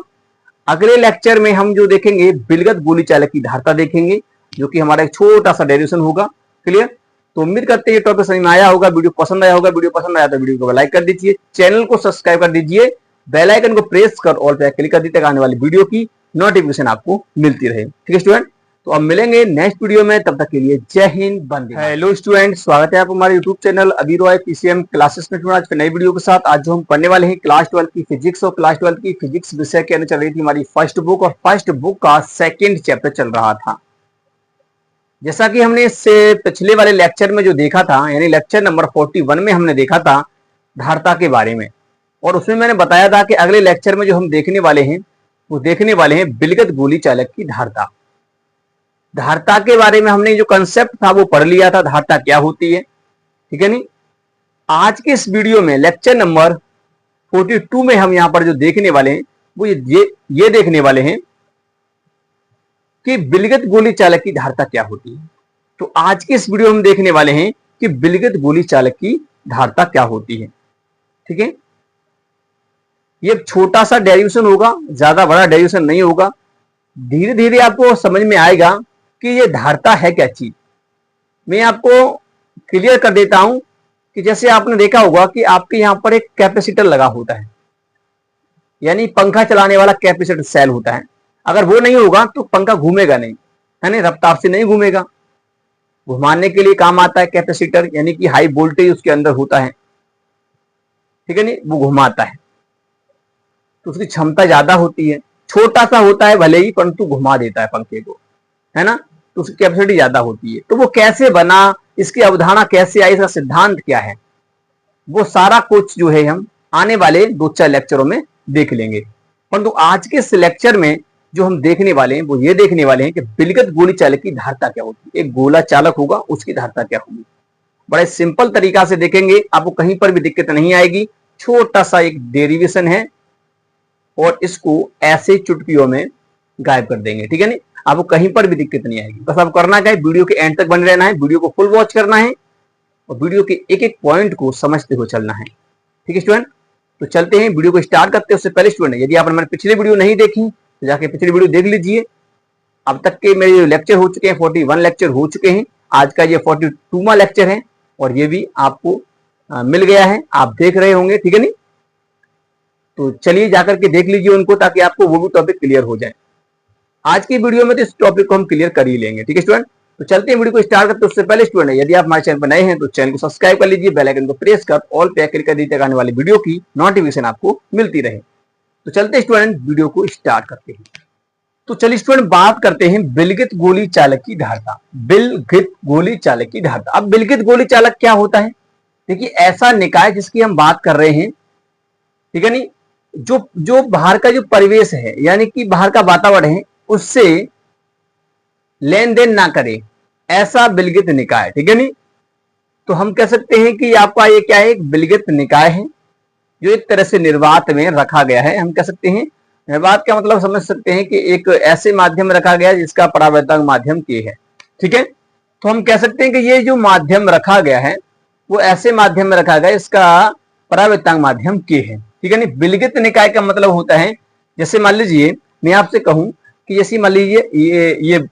अगले लेक्चर में हम जो देखेंगे विलगत गोली चालक की धारता देखेंगे, जो कि हमारा एक छोटा सा डेरिवेशन होगा। क्लियर। तो उम्मीद करते हैं ये टॉपिक समझ में आया होगा, वीडियो पसंद आया होगा। वीडियो पसंद आया तो वीडियो को लाइक कर दीजिए, चैनल को सब्सक्राइब कर दीजिए, बेल आइकन को प्रेस कर ऑल पे क्लिक कर दीजिए, आने वाली वीडियो की नोटिफिकेशन आपको मिलती रहे। ठीक है स्टूडेंट, तो अब मिलेंगे नेक्स्ट वीडियो में, तब तक के लिए जय हिंद, वंदे मातरम। हेलो स्टूडेंट, स्वागत है आपको हमारे यूट्यूब चैनल अभी रॉय पीसीएम क्लासेस में। आज नई वीडियो के साथ आज जो हम पढ़ने वाले हैं क्लास 12 की फिजिक्स, और क्लास 12 की फिजिक्स विषय के अंदर चल रही थी हमारी फर्स्ट बुक, और फर्स्ट बुक का सेकेंड चैप्टर चल रहा था। जैसा कि हमने इससे पिछले वाले लेक्चर में जो देखा था, यानी लेक्चर नंबर 41 में हमने देखा था धारता के बारे में, और उसमें मैंने बताया था कि अगले लेक्चर में जो हम देखने वाले हैं वो देखने वाले हैं विलगत गोली चालक की धारता। धारता के बारे में हमने जो कंसेप्ट था वो पढ़ लिया था, धारता क्या होती है, ठीक है नहीं। आज के इस वीडियो में लेक्चर नंबर 42 में हम यहां पर जो देखने वाले हैं वो ये देखने वाले हैं कि विलगत गोली चालक की धारता क्या होती है। तो आज के इस वीडियो में हम देखने वाले हैं कि विलगत गोली चालक की धारता क्या होती है, ठीक है। ये छोटा सा डेरिवेशन होगा, ज्यादा बड़ा डेरिवेशन नहीं होगा। धीरे धीरे आपको समझ में आएगा कि ये धारता है क्या चीज। मैं आपको क्लियर कर देता हूं कि जैसे आपने देखा होगा कि आपके यहां पर एक कैपेसिटर लगा होता है, यानी पंखा चलाने वाला कैपेसिटर सेल होता है। अगर वो नहीं होगा तो पंखा घूमेगा नहीं, है ना, रफ्तार से नहीं घूमेगा। घुमाने के लिए काम आता है कैपेसिटर, यानी कि हाई वोल्टेज उसके अंदर होता है। ठीक है नहीं, वो घुमाता है तो उसकी क्षमता ज्यादा होती है, छोटा सा होता है भले ही परंतु घुमा देता है पंखे को, है ना, तो उसकी कैपेसिटी ज्यादा होती है। तो वो कैसे बना, इसकी अवधारणा कैसे आई, इसका सिद्धांत क्या है, वो सारा कुछ जो है हम आने वाले 2-4 लेक्चरों में देख लेंगे। परंतु आज के इस लेक्चर में जो हम देखने वाले हैं वो ये देखने वाले हैं कि विलगित गोली चालक की धारता क्या होती है, एक गोला चालक होगा उसकी धारता क्या होगी। बड़े सिंपल तरीका से देखेंगे, आपको कहीं पर भी दिक्कत नहीं आएगी। छोटा सा एक डेरिवेशन है और इसको ऐसे चुटकियों में गायब कर देंगे, ठीक है नहीं, आपको कहीं पर भी दिक्कत नहीं आएगी। बस आपको करना क्या है, वीडियो के एंड तक बने रहना है, वीडियो को फुल वॉच करना है और वीडियो के एक एक पॉइंट को समझते हुए चलना है, ठीक है स्टूडेंट। तो चलते हैं, वीडियो को स्टार्ट करते हैं। उससे पहले स्टूडेंट, यदि आपने हमारे पिछले वीडियो नहीं देखी तो जाके पिछले वीडियो देख लीजिए। अब तक के मेरे लेक्चर हो चुके हैं, 41 लेक्चर हो चुके हैं, आज का ये 42वां लेक्चर है और ये भी आपको मिल गया है, आप देख रहे होंगे, ठीक है नहीं। तो चलिए जाकर के देख लीजिए उनको, ताकि आपको वो भी टॉपिक क्लियर हो जाए। आज की वीडियो में तो इस टॉपिक को हम क्लियर कर ही लेंगे, ठीक है स्टूडेंट। तो चलते हैं वीडियो को स्टार्ट करते हैं। उससे पहले स्टूडेंट, यदि आप हमारे चैनल पर नए हैं तो चैनल को सब्सक्राइब कर लीजिए, बेल आइकन को प्रेस कर ऑल पे क्लिक कर दीजिए, आने वाली वीडियो की नोटिफिकेशन आपको मिलती रहे। तो चलते स्टूडेंट वीडियो को स्टार्ट करते हैं। तो चलिए स्टूडेंट बात करते हैं विलगित गोली चालक की धारता। विलगित गोली चालक की धारता। अब विलगित गोली चालक क्या होता है? देखिए, ऐसा निकाय जिसकी हम बात कर रहे हैं, ठीक है नहीं, जो जो बाहर का जो परिवेश है यानी कि बाहर का वातावरण है उससे लेन देन ना करे, ऐसा विलगित निकाय, ठीक है नहीं। तो हम कह सकते हैं कि आपका ये क्या है, एक विलगित निकाय है जो एक तरह से निर्वात में रखा गया है। हम कह सकते हैं निर्वात का मतलब समझ सकते हैं कि एक ऐसे माध्यम रखा गया है जिसका परावर्तक माध्यम के है, ठीक है। तो हम कह सकते हैं कि ये जो माध्यम रखा गया है वो ऐसे माध्यम में रखा गया है इसका परावर्तक माध्यम के है, ठीक है नहीं। विलगित निकाय का मतलब होता है, जैसे मान लीजिए मैं आपसे कहूं कि जैसे मान लीजिए ये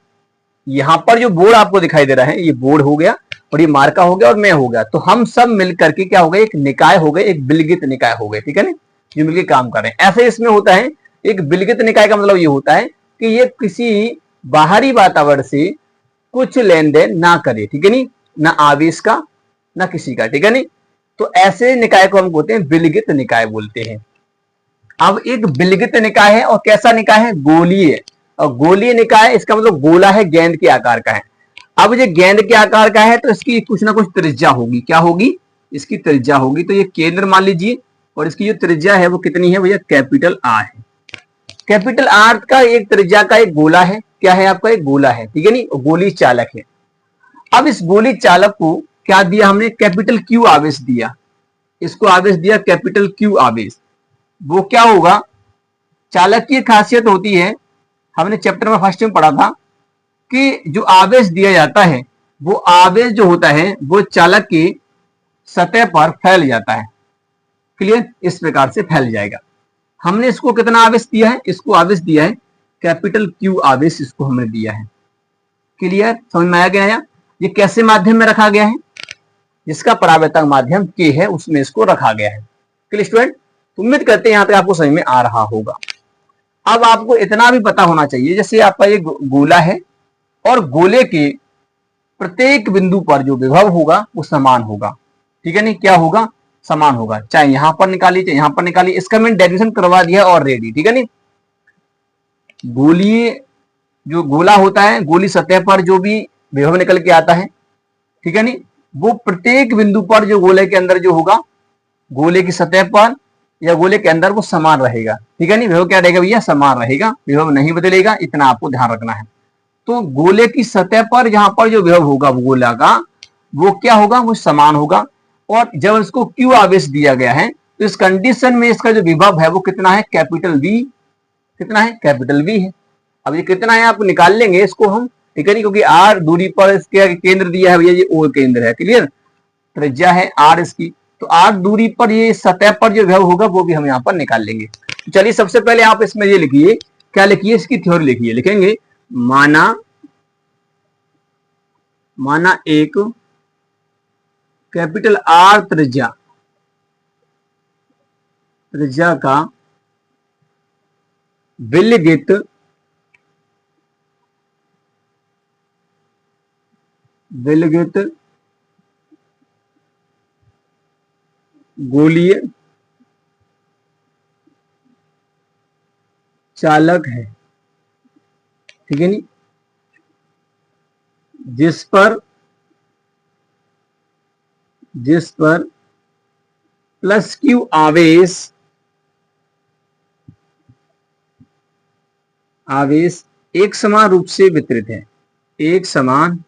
यहाँ पर जो बोर्ड आपको दिखाई दे रहा है, ये बोर्ड हो गया और ये मार्का हो गया और मैं हो गया, तो हम सब मिलकर के क्या हो गए, एक निकाय हो गए, एक विलगित निकाय हो गए, ठीक है ना, जो मिलकर काम कर रहे हैं। ऐसे इसमें होता है, एक विलगित निकाय का मतलब ये होता है कि ये किसी बाहरी वातावरण से कुछ लेन देन ना करे, ठीक है नहीं, ना आवेश का ना किसी का, ठीक है नहीं। तो ऐसे निकाय को हम बोलते हैं विलगित निकाय बोलते हैं। अब एक विलगित निकाय है और कैसा निकाय है, गोलीय। और गोलीय निकाय इसका मतलब गोला है, गेंद के आकार का है। अब ये गेंद के आकार का है तो इसकी कुछ ना कुछ त्रिज्या होगी, क्या होगी, इसकी त्रिज्या होगी। तो ये केंद्र मान लीजिए और इसकी जो त्रिज्या है वो कितनी है भैया, कैपिटल आर है। कैपिटल आर का एक त्रिज्या का एक गोला है, क्या है आपका, एक गोला है, ठीक है नहीं, गोली चालक है। अब इस गोली चालक को क्या दिया हमने, कैपिटल क्यू आवेश दिया, इसको आवेश दिया कैपिटल क्यू आवेश। वो क्या होगा, चालक की खासियत होती है, हमने चैप्टर में फर्स्ट में पढ़ा था कि जो आवेश दिया जाता है वो आवेश जो होता है वो चालक की सतह पर फैल जाता है, क्लियर, इस प्रकार से फैल जाएगा। हमने इसको कितना आवेश दिया है, इसको आवेश दिया है कैपिटल क्यू आवेश, इसको हमने दिया है, क्लियर, समझ में आ गया है। ये कैसे माध्यम में रखा गया है, जिसका परावर्तक माध्यम के है उसमें इसको रखा गया है, क्लियर स्टूडेंट। उम्मीद करते हैं यहाँ पे आपको समझ में आ रहा होगा। अब आपको इतना भी पता होना चाहिए, जैसे आपका ये गोला है और गोले के प्रत्येक बिंदु पर जो विभव होगा वो समान होगा, ठीक है नहीं, क्या होगा, समान होगा, चाहे यहां पर निकालिए चाहे यहां पर निकालिए। इसका मैंने डेरिवेशन करवा दिया और रेडी, ठीक है नहीं। गोलीय जो गोला होता है, गोली सतह पर जो भी विभव निकल के आता है, ठीक है नहीं, वो प्रत्येक बिंदु पर जो गोले के अंदर जो होगा, गोले की सतह पर या गोले के अंदर वो समान रहेगा, ठीक है नहीं। विभव क्या रहेगा भैया, समान रहेगा, विभव नहीं बदलेगा, इतना आपको ध्यान रखना है। तो गोले की सतह पर जहां पर जो विभव होगा गोला का, वो क्या होगा, वो समान होगा। और जब इसको क्यू आवेश दिया गया है तो इस कंडीशन में इसका जो विभव है वो कितना है, कैपिटल वी, कितना है, कैपिटल वी है। अब ये कितना है आप निकाल लेंगे इसको हम, ठीक है नहीं, क्योंकि आर दूरी पर इसके केंद्र दिया है भैया, ये ओ केंद्र है, क्लियर, त्रिज्या है आर इसकी, तो आर दूरी पर ये सतह पर जो विभव होगा वो भी हम यहाँ पर निकाल लेंगे। चलिए सबसे पहले आप इसमें ये लिखिए, क्या लिखिए, इसकी थ्योरी लिखिए, लिखेंगे माना एक कैपिटल आर त्रिज्या का विलगित गोलीय चालक है, ठीक है नहीं, जिस पर प्लस क्यू आवेश एक समान रूप से वितरित है, एक समान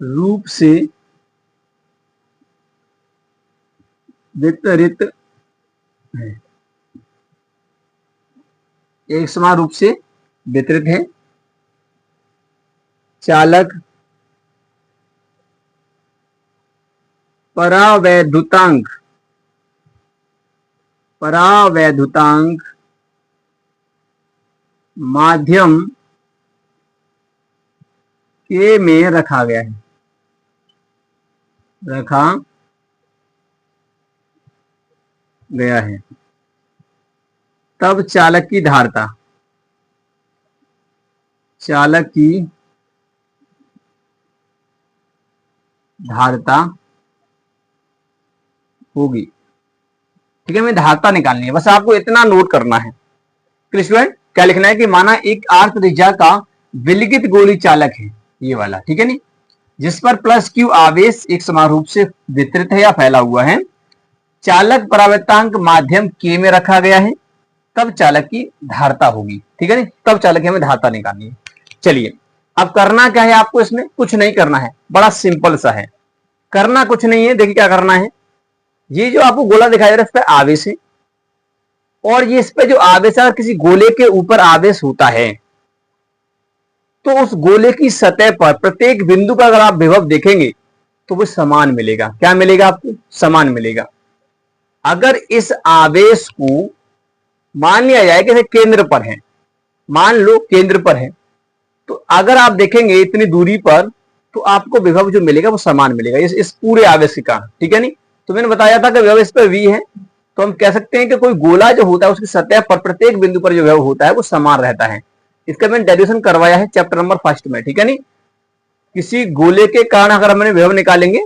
रूप से वितरित है, एक समान रूप से वितरित है। चालक परावैद्युतांक माध्यम के में रखा गया है, तब चालक की धारता होगी, ठीक है। मैं धारता निकालनी है, बस आपको इतना नोट करना है। स्टूडेंट क्या लिखना है कि माना एक आर्क त्रिज्या का विलगित गोली चालक है, ये वाला, ठीक है नहीं, जिस पर प्लस क्यू आवेश एक समान रूप से वितरित है या फैला हुआ है। चालक परावर्तांक माध्यम के में रखा गया है, तब चालक की धारता होगी, ठीक है नहीं, तब चालक की हमें धारता निकालनी है। चलिए अब करना क्या है आपको, इसमें कुछ नहीं करना है, बड़ा सिंपल सा है, करना कुछ नहीं है। देखिए क्या करना है, ये जो आपको गोला दिखाई दे रहा है इस पर आवेश है, और ये इस पे जो आवेश है, किसी गोले के ऊपर आवेश होता है तो उस गोले की सतह पर प्रत्येक बिंदु पर अगर आप विभव देखेंगे तो वो समान मिलेगा। क्या मिलेगा आपको? समान मिलेगा। अगर इस आवेश को मान लिया जाए कि केंद्र पर है, मान लो केंद्र पर है, तो अगर आप देखेंगे इतनी दूरी पर तो आपको विभव जो मिलेगा वो समान मिलेगा इस पूरे आवेश के कारण, ठीक है नहीं। तो मैंने बताया था कि विभव इस पर v है, तो हम कह सकते हैं कि कोई गोला जो होता है उसकी सतह पर प्रत्येक बिंदु पर जो विभव होता है वो समान रहता है। इसका मैंने डेरिवेशन करवाया है चैप्टर नंबर 1 में, ठीक है नहीं। किसी गोले के कारण अगर हमने विभव निकालेंगे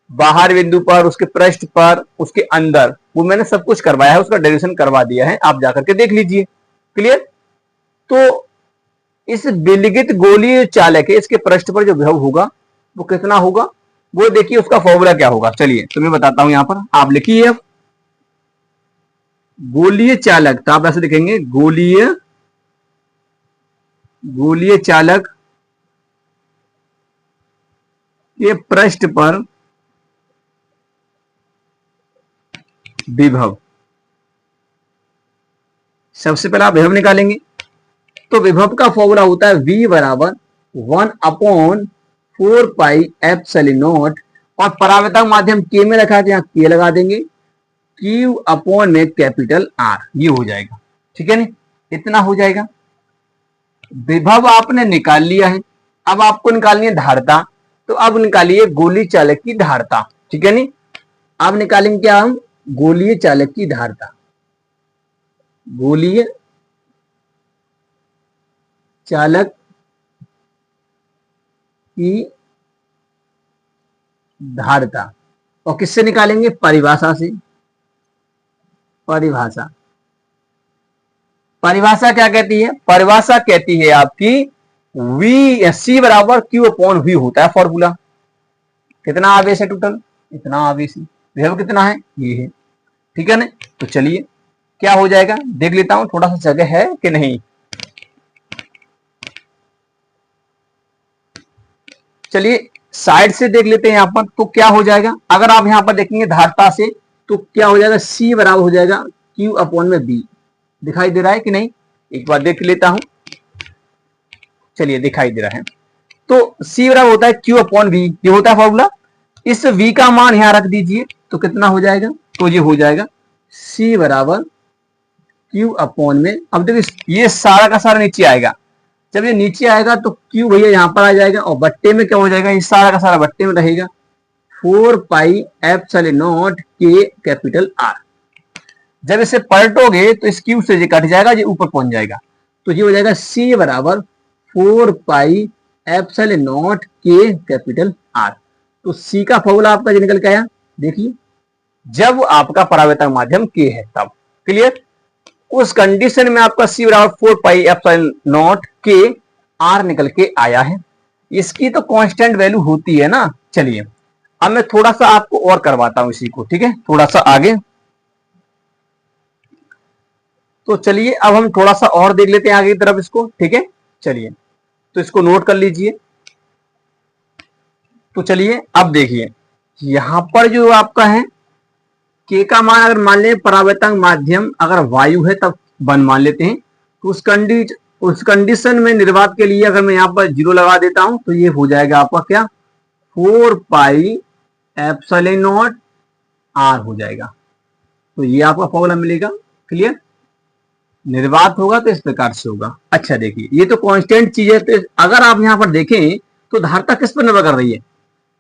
बाहर बिंदु पर, उसके पृष्ठ पर, उसके अंदर, वो मैंने सब कुछ करवाया है, उसका डेरिवेशन करवा दिया है, आप जाकर के देख लीजिए। क्लियर? तो इस विलगित गोलीय चालक है, इसके पृष्ठ पर जो विभव होगा वो कितना होगा, वो देखिए उसका फॉर्मूला क्या होगा। चलिए तो मैं बताता हूं, यहां पर आप लिखिए गोलीय चालक, तो आप ऐसे लिखेंगे गोलीय चालक के पृष्ठ पर विभव। सबसे पहले आप विभव निकालेंगे, तो विभव का फॉर्मूला होता है v बराबर 1/4 पाई एप्सिलॉन नॉट, और परावर्तक माध्यम k में रखा है, यहां k लगा देंगे, q अपॉन में कैपिटल R, ये हो जाएगा, ठीक है नहीं। इतना हो जाएगा। विभव आपने निकाल लिया है, अब आपको निकालनी है धारता, तो अब निकालिए गोलीय चालक की धारता, ठीक है नहीं। अब निकालेंगे क्या हम, गोलीय चालक की धारता, गोलीय चालक की धारता, और किससे निकालेंगे, परिभाषा से। परिभाषा क्या कहती है, परिभाषा कहती है आपकी v c बराबर q अपॉन v होता है फॉर्मूला। कितना आवेश है टोटल, इतना आवेश है, विभव कितना है, ये है, ठीक है ना। तो चलिए क्या हो जाएगा देख लेता हूं, थोड़ा सा जगह है कि नहीं। चलिए साइड से देख लेते हैं यहां पर, तो क्या हो जाएगा, अगर आप यहां पर देखेंगे धारता से तो क्या हो जाएगा, c बराबर हो जाएगा q अपॉन में b। दिखाई दे रहा है कि नहीं, एक बार देख लेता हूं। चलिए दिखाई दे रहा है, तो c बराबर होता है q अपॉन v, ये होता है फॉर्मूला। इस v का मान यहां रख दीजिए तो कितना हो जाएगा, तो ये हो जाएगा c बराबर q अपॉन में, अब देखिए ये सारा का सारा नीचे आएगा, जब ये नीचे आएगा तो q भैया यहां पर आ जाएगा, और बट्टे में क्या हो जाएगा, ये सारा का सारा बट्टे में रहेगा 4 पाई एप्सिलॉन नॉट के कैपिटल R। जब इसे पलटोगे तो इस क्यू से ये कट जाएगा, ये ऊपर पहुंच जाएगा, तो ये हो जाएगा c बराबर 4 पाई एप्सिलॉन नॉट के कैपिटल R। तो c का फॉर्मूला आपका जो निकल के आया, देखिए जब आपका परावर्तक माध्यम K है तब। क्लियर? उस कंडीशन में आपका C बराबर 4 pi epsilon not K R निकल के आया है। इसकी तो कांस्टेंट वैल्यू होती है ना। चलिए अब मैं थोड़ा सा आपको और करवाता हूं इसी को, ठीक है, थोड़ा सा आगे। तो चलिए अब हम थोड़ा सा और देख लेते हैं आगे की तरफ इसको, ठीक है। चलिए तो इसको नोट कर लीजिए। तो चलिए अब देखिए यहां पर जो आपका है K का मान अगर मान लें परावर्तक माध्यम अगर वायु है तब 1 मान लेते हैं। तो उस कंडीशन में निर्वात के लिए अगर मैं यहां पर 0 लगा देता हूं तो ये हो जाएगा आपका क्या, 4 पाई एप्सिलॉन नॉट R हो जाएगा। तो ये आपका फॉर्मूला मिलेगा। क्लियर? निर्वात होगा तो इस प्रकार से होगा। अच्छा देखिए ये तो कांस्टेंट चीज है। तो अगर आप यहां पर देखें तो धारिता किस पर निर्भर कर रही है?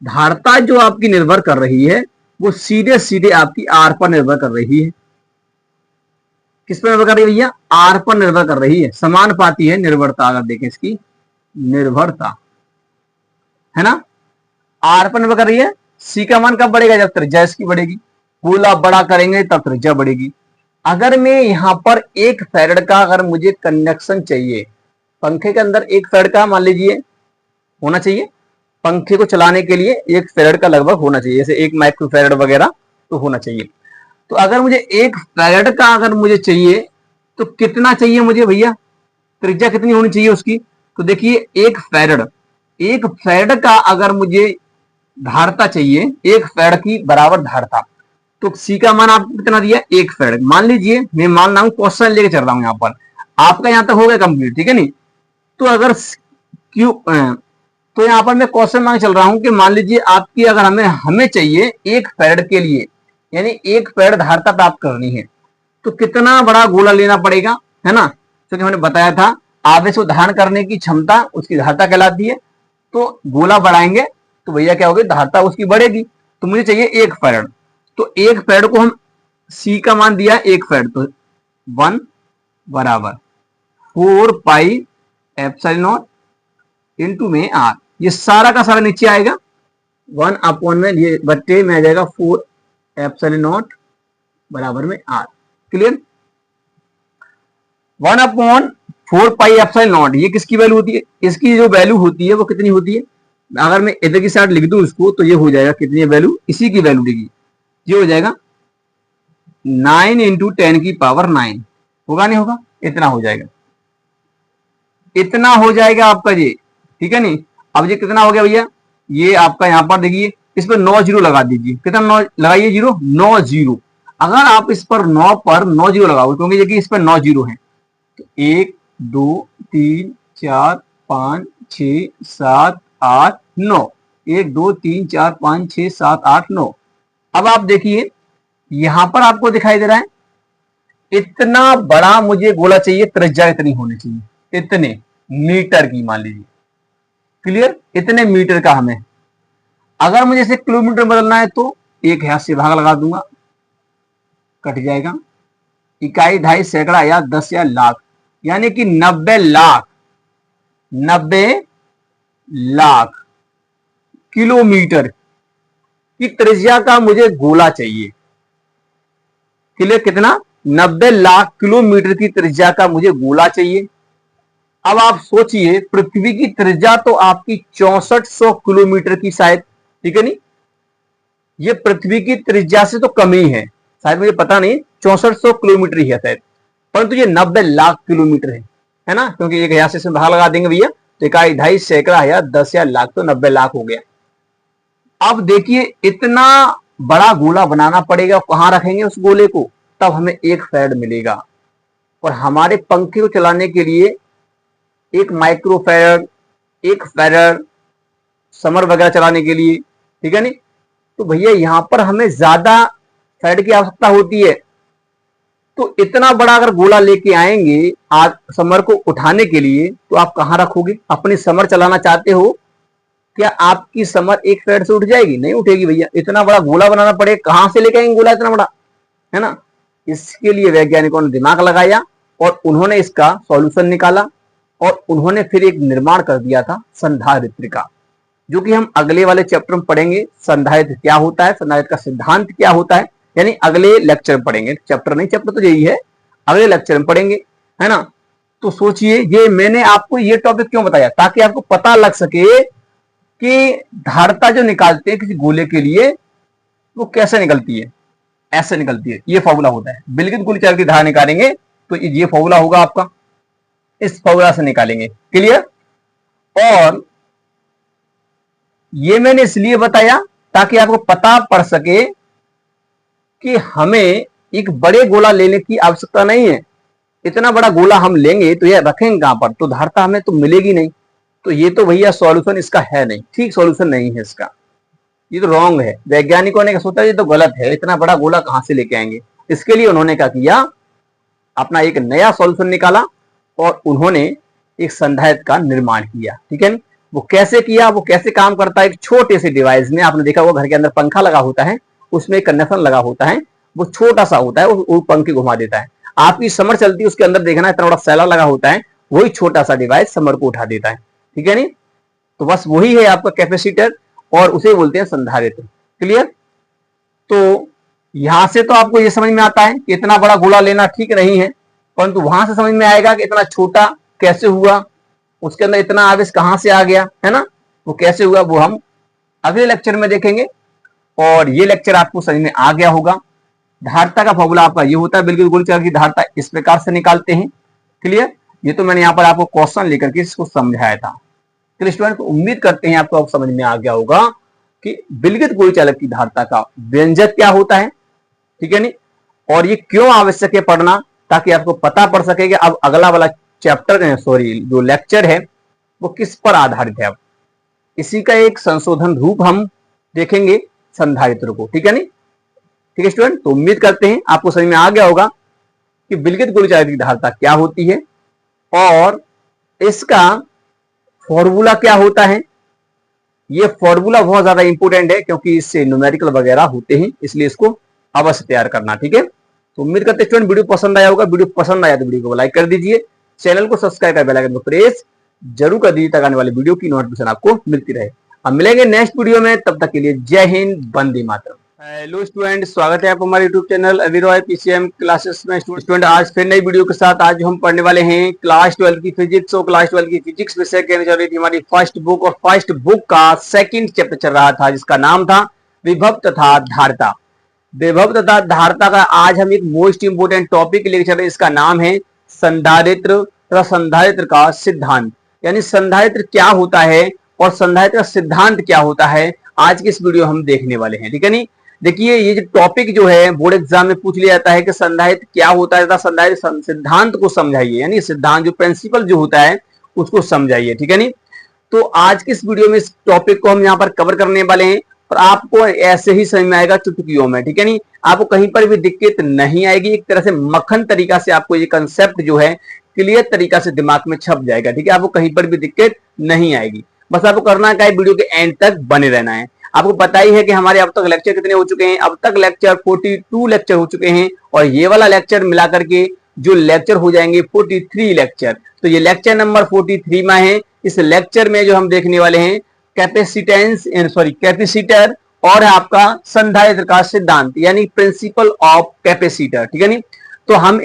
धारिता जो आपकी निर्भर कर रही है वो सीधे सीधे आपकी R पर निर्भर कर रही है। किस पर निर्भर कर रही है भैया? R पर निर्भर कर रही है। समानुपाती है निर्भरता, अगर देखें इसकी निर्भरता है ना, R पर निर्भर कर रही है। C का मान कब बढ़ेगा? जब त्रिज्या इसकी बढ़ेगी। गोला बड़ा करेंगे तब त्रिज्या बढ़ेगी। अगर मैं यहां पर 1 फैराड का अगर मुझे कंडक्शन चाहिए, पंखे के अंदर 1 फैराड का मान लीजिए होना चाहिए, पंखे को चलाने के लिए 1 फैराड का लगभग होना चाहिए, जैसे 1 माइक्रो फैराड वगैरह तो होना चाहिए। तो अगर मुझे 1 फैराड का अगर मुझे चाहिए तो कितना चाहिए मुझे भैया? त्रिज्या कितनी होनी चाहिए उसकी? तो देखिए 1 फैराड का अगर मुझे धारिता चाहिए, 1 फैराड की बराबर धारिता, तो C का मान आपको कितना दिया? 1 फैराड। मान लीजिए मैं मान रहा हूं, क्वेश्चन लेके चल रहा हूं यहां पर, आपका यहां तक हो गया कंप्लीट, ठीक है नहीं। तो अगर क्यू तो यहां पर मैं क्वेश्चन मांग चल रहा हूं कि मान लीजिए आपकी अगर हमें चाहिए 1 फैराड के लिए, यानी 1 फैराड धारिता प्राप्त करनी है, तो कितना बड़ा गोला लेना पड़ेगा, है ना। क्योंकि मैंने बताया था आवेश को धारण करने की क्षमता उसकी धारिता कहलाती है। तो गोला बढ़ाएंगे तो भैया क्या होगी? धारिता उसकी बढ़ेगी। तो मुझे चाहिए 1 फैराड। तो 1 फैराड को हम C का मान दिया 1 फैराड, तो 1 बराबर 4 पाई एप्सिलॉन नॉट इनटू में R। ये सारा का सारा नीचे आएगा 1 अपॉन में ये बट्टे में आ जाएगा 4 एप्सिलॉन नॉट बराबर में R। Clear? 1 upon 4 pi epsilon not, ये किसकी वैल्यू होती है? इसकी जो वैल्यू होती है वो कितनी होती है? अगर मैं इधर की साइड लिख दूं इसको तो ये हो जाएगा कितनी वैल्यू? इसी की वैल्यू देखिए, ये हो जाएगा 9 इंटू 10 की पावर 9। होगा नहीं होगा? इतना हो जाएगा, इतना हो जाएगा आपका ये, ठीक है नहीं। अब ये कितना हो गया भैया? ये आपका यहां पर देखिए इस पर 9 जीरो लगा दीजिए। कितना 9 लगाइए? 0 9 जीरो। अगर आप इस पर 9 जीरो लगाओ, क्योंकि देखिए इस पर 9 जीरो है, तो 1 2 3 4 5 6 7 8 9, 1 2 3 4 5 6 7 8 9। अब आप देखिए यहां पर आपको दिखाई दे रहा है इतना बड़ा मुझे गोला चाहिए, त्रिज्या इतनी होनी चाहिए, इतने मीटर की मान लीजिए। क्लियर? इतने मीटर का हमें, अगर मुझे इसे किलोमीटर बदलना है तो 1 हाथ से भाग लगा दूंगा, कट जाएगा। इकाई, ढाई, सैकड़ा या 10 या लाख, यानी कि 90 लाख किलोमीटर की त्रिज्या का मुझे गोला चाहिए। क्लियर? कितना? 90 लाख किलोमीटर की त्रिज्या का मुझे गोला चाहिए। अब आप सोचिए पृथ्वी की त्रिज्या तो आपकी 6400 किलोमीटर की शायद, ठीक है नहीं, ये पृथ्वी की त्रिज्या से तो कम ही है शायद, मुझे पता नहीं 6400 किलोमीटर ही है शायद, परंतु ये 90 लाख किलोमीटर है ना, क्योंकि 1000 से भाग लगा देंगे भैया तो इकाई, ढाई, सैकड़ा या 10 या लाख, तो 90 लाख हो गया। अब देखिए इतना बड़ा गोला बनाना पड़ेगा, कहां रखेंगे उस गोले को? तब हमें 1 फैराड मिलेगा। और हमारे पंखे को चलाने के लिए 1 माइक्रो फैराड, 1 फैराड, समर वगैरह चलाने के लिए, ठीक है नहीं। तो भैया यहां पर हमें ज्यादा फैराड की आवश्यकता होती है। तो इतना बड़ा अगर गोला लेके आएंगे आज समर को उठाने के लिए, तो आप कहां रखोगे? अपनी समर चलाना चाहते हो, क्या आपकी समर 1 फैराड से उठ जाएगी? नहीं उठेगी भैया, इतना बड़ा गोला बनाना पड़ेगा। कहां से लेके आएंगे गोला इतना बड़ा, है ना। इसके लिए वैज्ञानिकों ने दिमाग लगाया और उन्होंने इसका सॉल्यूशन निकाला और उन्होंने फिर एक निर्माण कर दिया था संधारित्र का, जो कि हम अगले वाले चैप्टर में पढ़ेंगे। संधारित्र क्या होता है, संधारित्र का सिद्धांत क्या होता है, यानी अगले लेक्चर में पढ़ेंगे, चैप्टर नहीं, चैप्टर तो यही है, अगले लेक्चर में पढ़ेंगे, है ना। तो सोचिए ये मैंने आपको ये टॉपिक क्यों बताया, ताकि आपको पता लग सके कि धारता जो निकालते हैं किसी गोले के लिए वो कैसे निकलती है, ऐसे निकलती है, ये फॉर्मूला होता है। विलगित गोली चालक की धारा निकालेंगे तो ये फॉर्मूला होगा आपका, इस फॉर्मूला से निकालेंगे, क्लियर। और ये मैंने इसलिए बताया ताकि आपको पता पड़ सके कि हमें एक बड़े गोला लेने की आवश्यकता नहीं है। इतना बड़ा गोला हम लेंगे तो ये रखेंगे कहां पर, तो धारता हमें तो मिलेगी नहीं। तो ये तो भैया सॉल्यूशन इसका है नहीं, ठीक सॉल्यूशन नहीं है इसका, ये तो रॉन्ग है। वैज्ञानिकों ने सोचा ये तो गलत है, इतना बड़ा गोला कहां से लेके आएंगे। इसके लिए उन्होंने क्या किया, अपना एक नया सॉल्यूशन निकाला और उन्होंने एक संधारित्र का निर्माण किया, ठीक है। वो कैसे किया, वो कैसे काम करता है, एक छोटे से डिवाइस में, आपने देखा होगा घर के अंदर पंखा लगा होता है, उसमें एक कंडक्शन लगा होता है, वो छोटा सा होता है, वो पंखे घुमा देता है, आपकी समर चलती है, उसके अंदर देखना इतना बड़ा सैला लगा होता है, वही छोटा सा डिवाइस समर को उठा देता है, ठीक है नहीं। तो बस वही है आपका कैपेसिटर और उसे बोलते हैं संधारित्र, क्लियर। तो यहां से तो आपको ये समझ में आता है कि इतना बड़ा गोला लेना ठीक नहीं है, परंतु वहां से समझ में आएगा कि इतना छोटा कैसे हुआ, उसके अंदर इतना आवेश कहां से आ गया, है ना, वो कैसे हुआ, वो हम अगले लेक्चर में देखेंगे। और ये लेक्चर आपको समझ में आ गया होगा। धारता का फॉर्मूला आपका ये होता है, बिल्कुल गोली चालक की धारता इस प्रकार से निकालते हैं, क्लियर। ये तो मैंने यहाँ पर आपको क्वेश्चन लेकर के इसको समझाया था। तो स्टूडेंट उम्मीद करते हैं आपको समझ में आ गया होगा कि विलगित गोली चालक की धारता का व्यंजक क्या होता है, ठीक है नहीं, और ये क्यों आवश्यक है पढ़ना, ताकि आपको पता पड़ सके कि अब अगला वाला चैप्टर, सॉरी जो लेक्चर है वो किस पर आधारित है। अब इसी का एक संशोधन रूप हम देखेंगे संधारित्र को, ठीक है नहीं, ठीक है स्टूडेंट। तो उम्मीद करते हैं आपको समझ में आ गया होगा कि विलगित गोली चालक की धारता क्या होती है और इसका फॉर्मूला क्या होता है। ये फॉर्मूला बहुत ज्यादा इंपॉर्टेंट है क्योंकि इससे न्यूमेरिकल वगैरह होते हैं, इसलिए इसको अवश्य तैयार करना, ठीक है। तो उम्मीद करते हैं स्टूडेंट वीडियो पसंद आया होगा। वीडियो पसंद आया तो वीडियो को लाइक कर दीजिए, चैनल को सब्सक्राइब कर बेल आइकन को प्रेस जरूर कर दीजिए ताकि आने वाली वीडियो की नोटिफिकेशन आपको मिलती रहे। हम मिलेंगे नेक्स्ट वीडियो में, तब तक के लिए जय हिंद, वंदे मातरम। हेलो स्टूडेंट, स्वागत है आपको हमारे यूट्यूब चैनल अविरॉय पीसीएम क्लासेस में। स्टूडेंट आज फिर नई वीडियो के साथ आज हम पढ़ने वाले हैं क्लास 12 की फिजिक्स। और क्लास 12 की फिजिक्स विषय के चल रही थी हमारी फर्स्ट बुक, और फर्स्ट बुक का सेकंड चैप्टर चल रहा था जिसका नाम था विभव तथा धारता। विभव तथा धारता का आज हम एक मोस्ट इंपोर्टेंट टॉपिक लेकर चल रहे हैं, इसका नाम है संधारित्र तथा संधारित्र का सिद्धांत। यानी संधारित्र क्या होता है और संधारित्र का सिद्धांत क्या होता है, आज की इस वीडियो हम देखने वाले हैं, ठीक है नहीं। देखिए ये जो टॉपिक जो है बोर्ड एग्जाम में पूछ लिया जाता है कि संधारित्र क्या होता है, संधारित्र सिद्धांत को समझाइए, यानी सिद्धांत जो प्रिंसिपल जो होता है उसको समझाइए, ठीक है नहीं। तो आज की इस वीडियो में इस टॉपिक को हम यहाँ पर कवर करने वाले हैं और आपको ऐसे ही समझ में आएगा चुटकियों में, ठीक है नहीं। आपको कहीं पर भी दिक्कत नहीं आएगी, एक तरह से मक्खन तरीका से आपको ये कंसेप्ट जो है क्लियर तरीका से दिमाग में छप जाएगा, ठीक है। आपको कहीं पर भी दिक्कत नहीं आएगी, बस आपको करना क्या है, वीडियो के एंड तक बने रहना है। आपको पता ही है कि हमारे अब तक लेक्चर कितने हो चुके हैं, अब तक लेक्चर 42 लेक्चर हो चुके हैं और ये वाला लेक्चर मिलाकर के जो लेक्चर हो जाएंगे 43 लेक्चर। तो ये लेक्चर नंबर 43 में है। इस लेक्चर में जो हम देखने वाले हैं कैपेसिटर और आपका संधारित्र का सिद्धांत, यानी प्रिंसिपल ऑफ कैपेसिटर, ठीक है नहीं। तो हम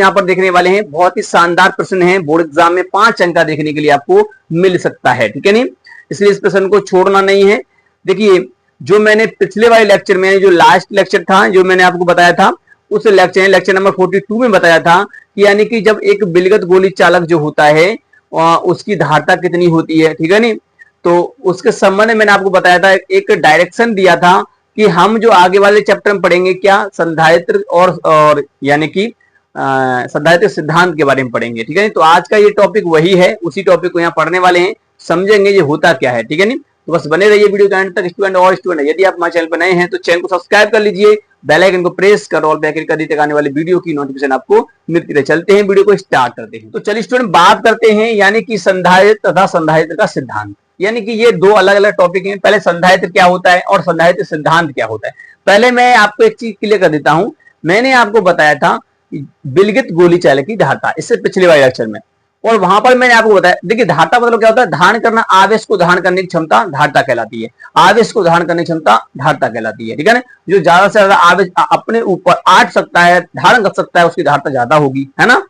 यहाँ पर देखने वाले हैं, बहुत ही शानदार प्रश्न है, बोर्ड एग्जाम में 5 अंक का देखने के लिए आपको मिल सकता है, ठीक है नहीं, इसलिए इस प्रश्न को छोड़ना नहीं है। देखिए जो मैंने पिछले वाले लेक्चर में, जो लास्ट लेक्चर था जो मैंने आपको बताया था, उस लेक्चर नंबर 42 में बताया था कि यानी कि जब एक विलगित गोली चालक जो होता है उसकी धारता कितनी होती है, ठीक है नहीं। तो उसके संबंध में मैंने आपको बताया था, एक डायरेक्शन दिया था कि हम जो आगे वाले चैप्टर में पढ़ेंगे क्या संधारित्र और यानी कि संधारित्र सिद्धांत के बारे में पढ़ेंगे, ठीक है। तो आज का ये टॉपिक वही है, उसी टॉपिक को यहाँ पढ़ने वाले हैं, समझेंगे ये होता क्या है, ठीक है नहीं। तो बस बने रहिए वीडियो के एंड तक स्टूडेंट। और स्टूडेंट यदि आप हमारे चैनल पर नए हैं तो चैनल को सब्सक्राइब कर लीजिए, बेल आइकन को प्रेस कर ऑल पे क्लिक कर दीजिए, आने वाली वीडियो की नोटिफिकेशन आपको मिलती रहे। चलते हैं वीडियो को स्टार्ट करते हैं। तो चलिए स्टूडेंट बात करते हैं यानी कि संधारित्र तथा संधारित्र का सिद्धांत, यानी कि ये दो अलग अलग टॉपिक हैं। पहले संधारित्र क्या होता है और संधारित्र सिद्धांत क्या होता है। पहले मैं आपको एक चीज क्लियर कर देता हूं, मैंने आपको बताया था विलगित गोली चालक की धारता, इससे पिछले वाले लेक्चर में, और वहां पर मैंने आपको बताया, देखिए धारता मतलब क्या होता है, धारण करना, आवेश को धारण करने की क्षमता धारता कहलाती है, आवेश को धारण करने की क्षमता धारता कहलाती है, ठीक है ना। जो ज्यादा से ज्यादा आवेश अपने ऊपर आट सकता है, धारण कर सकता है, उसकी धारता ज्यादा होगी, है ना।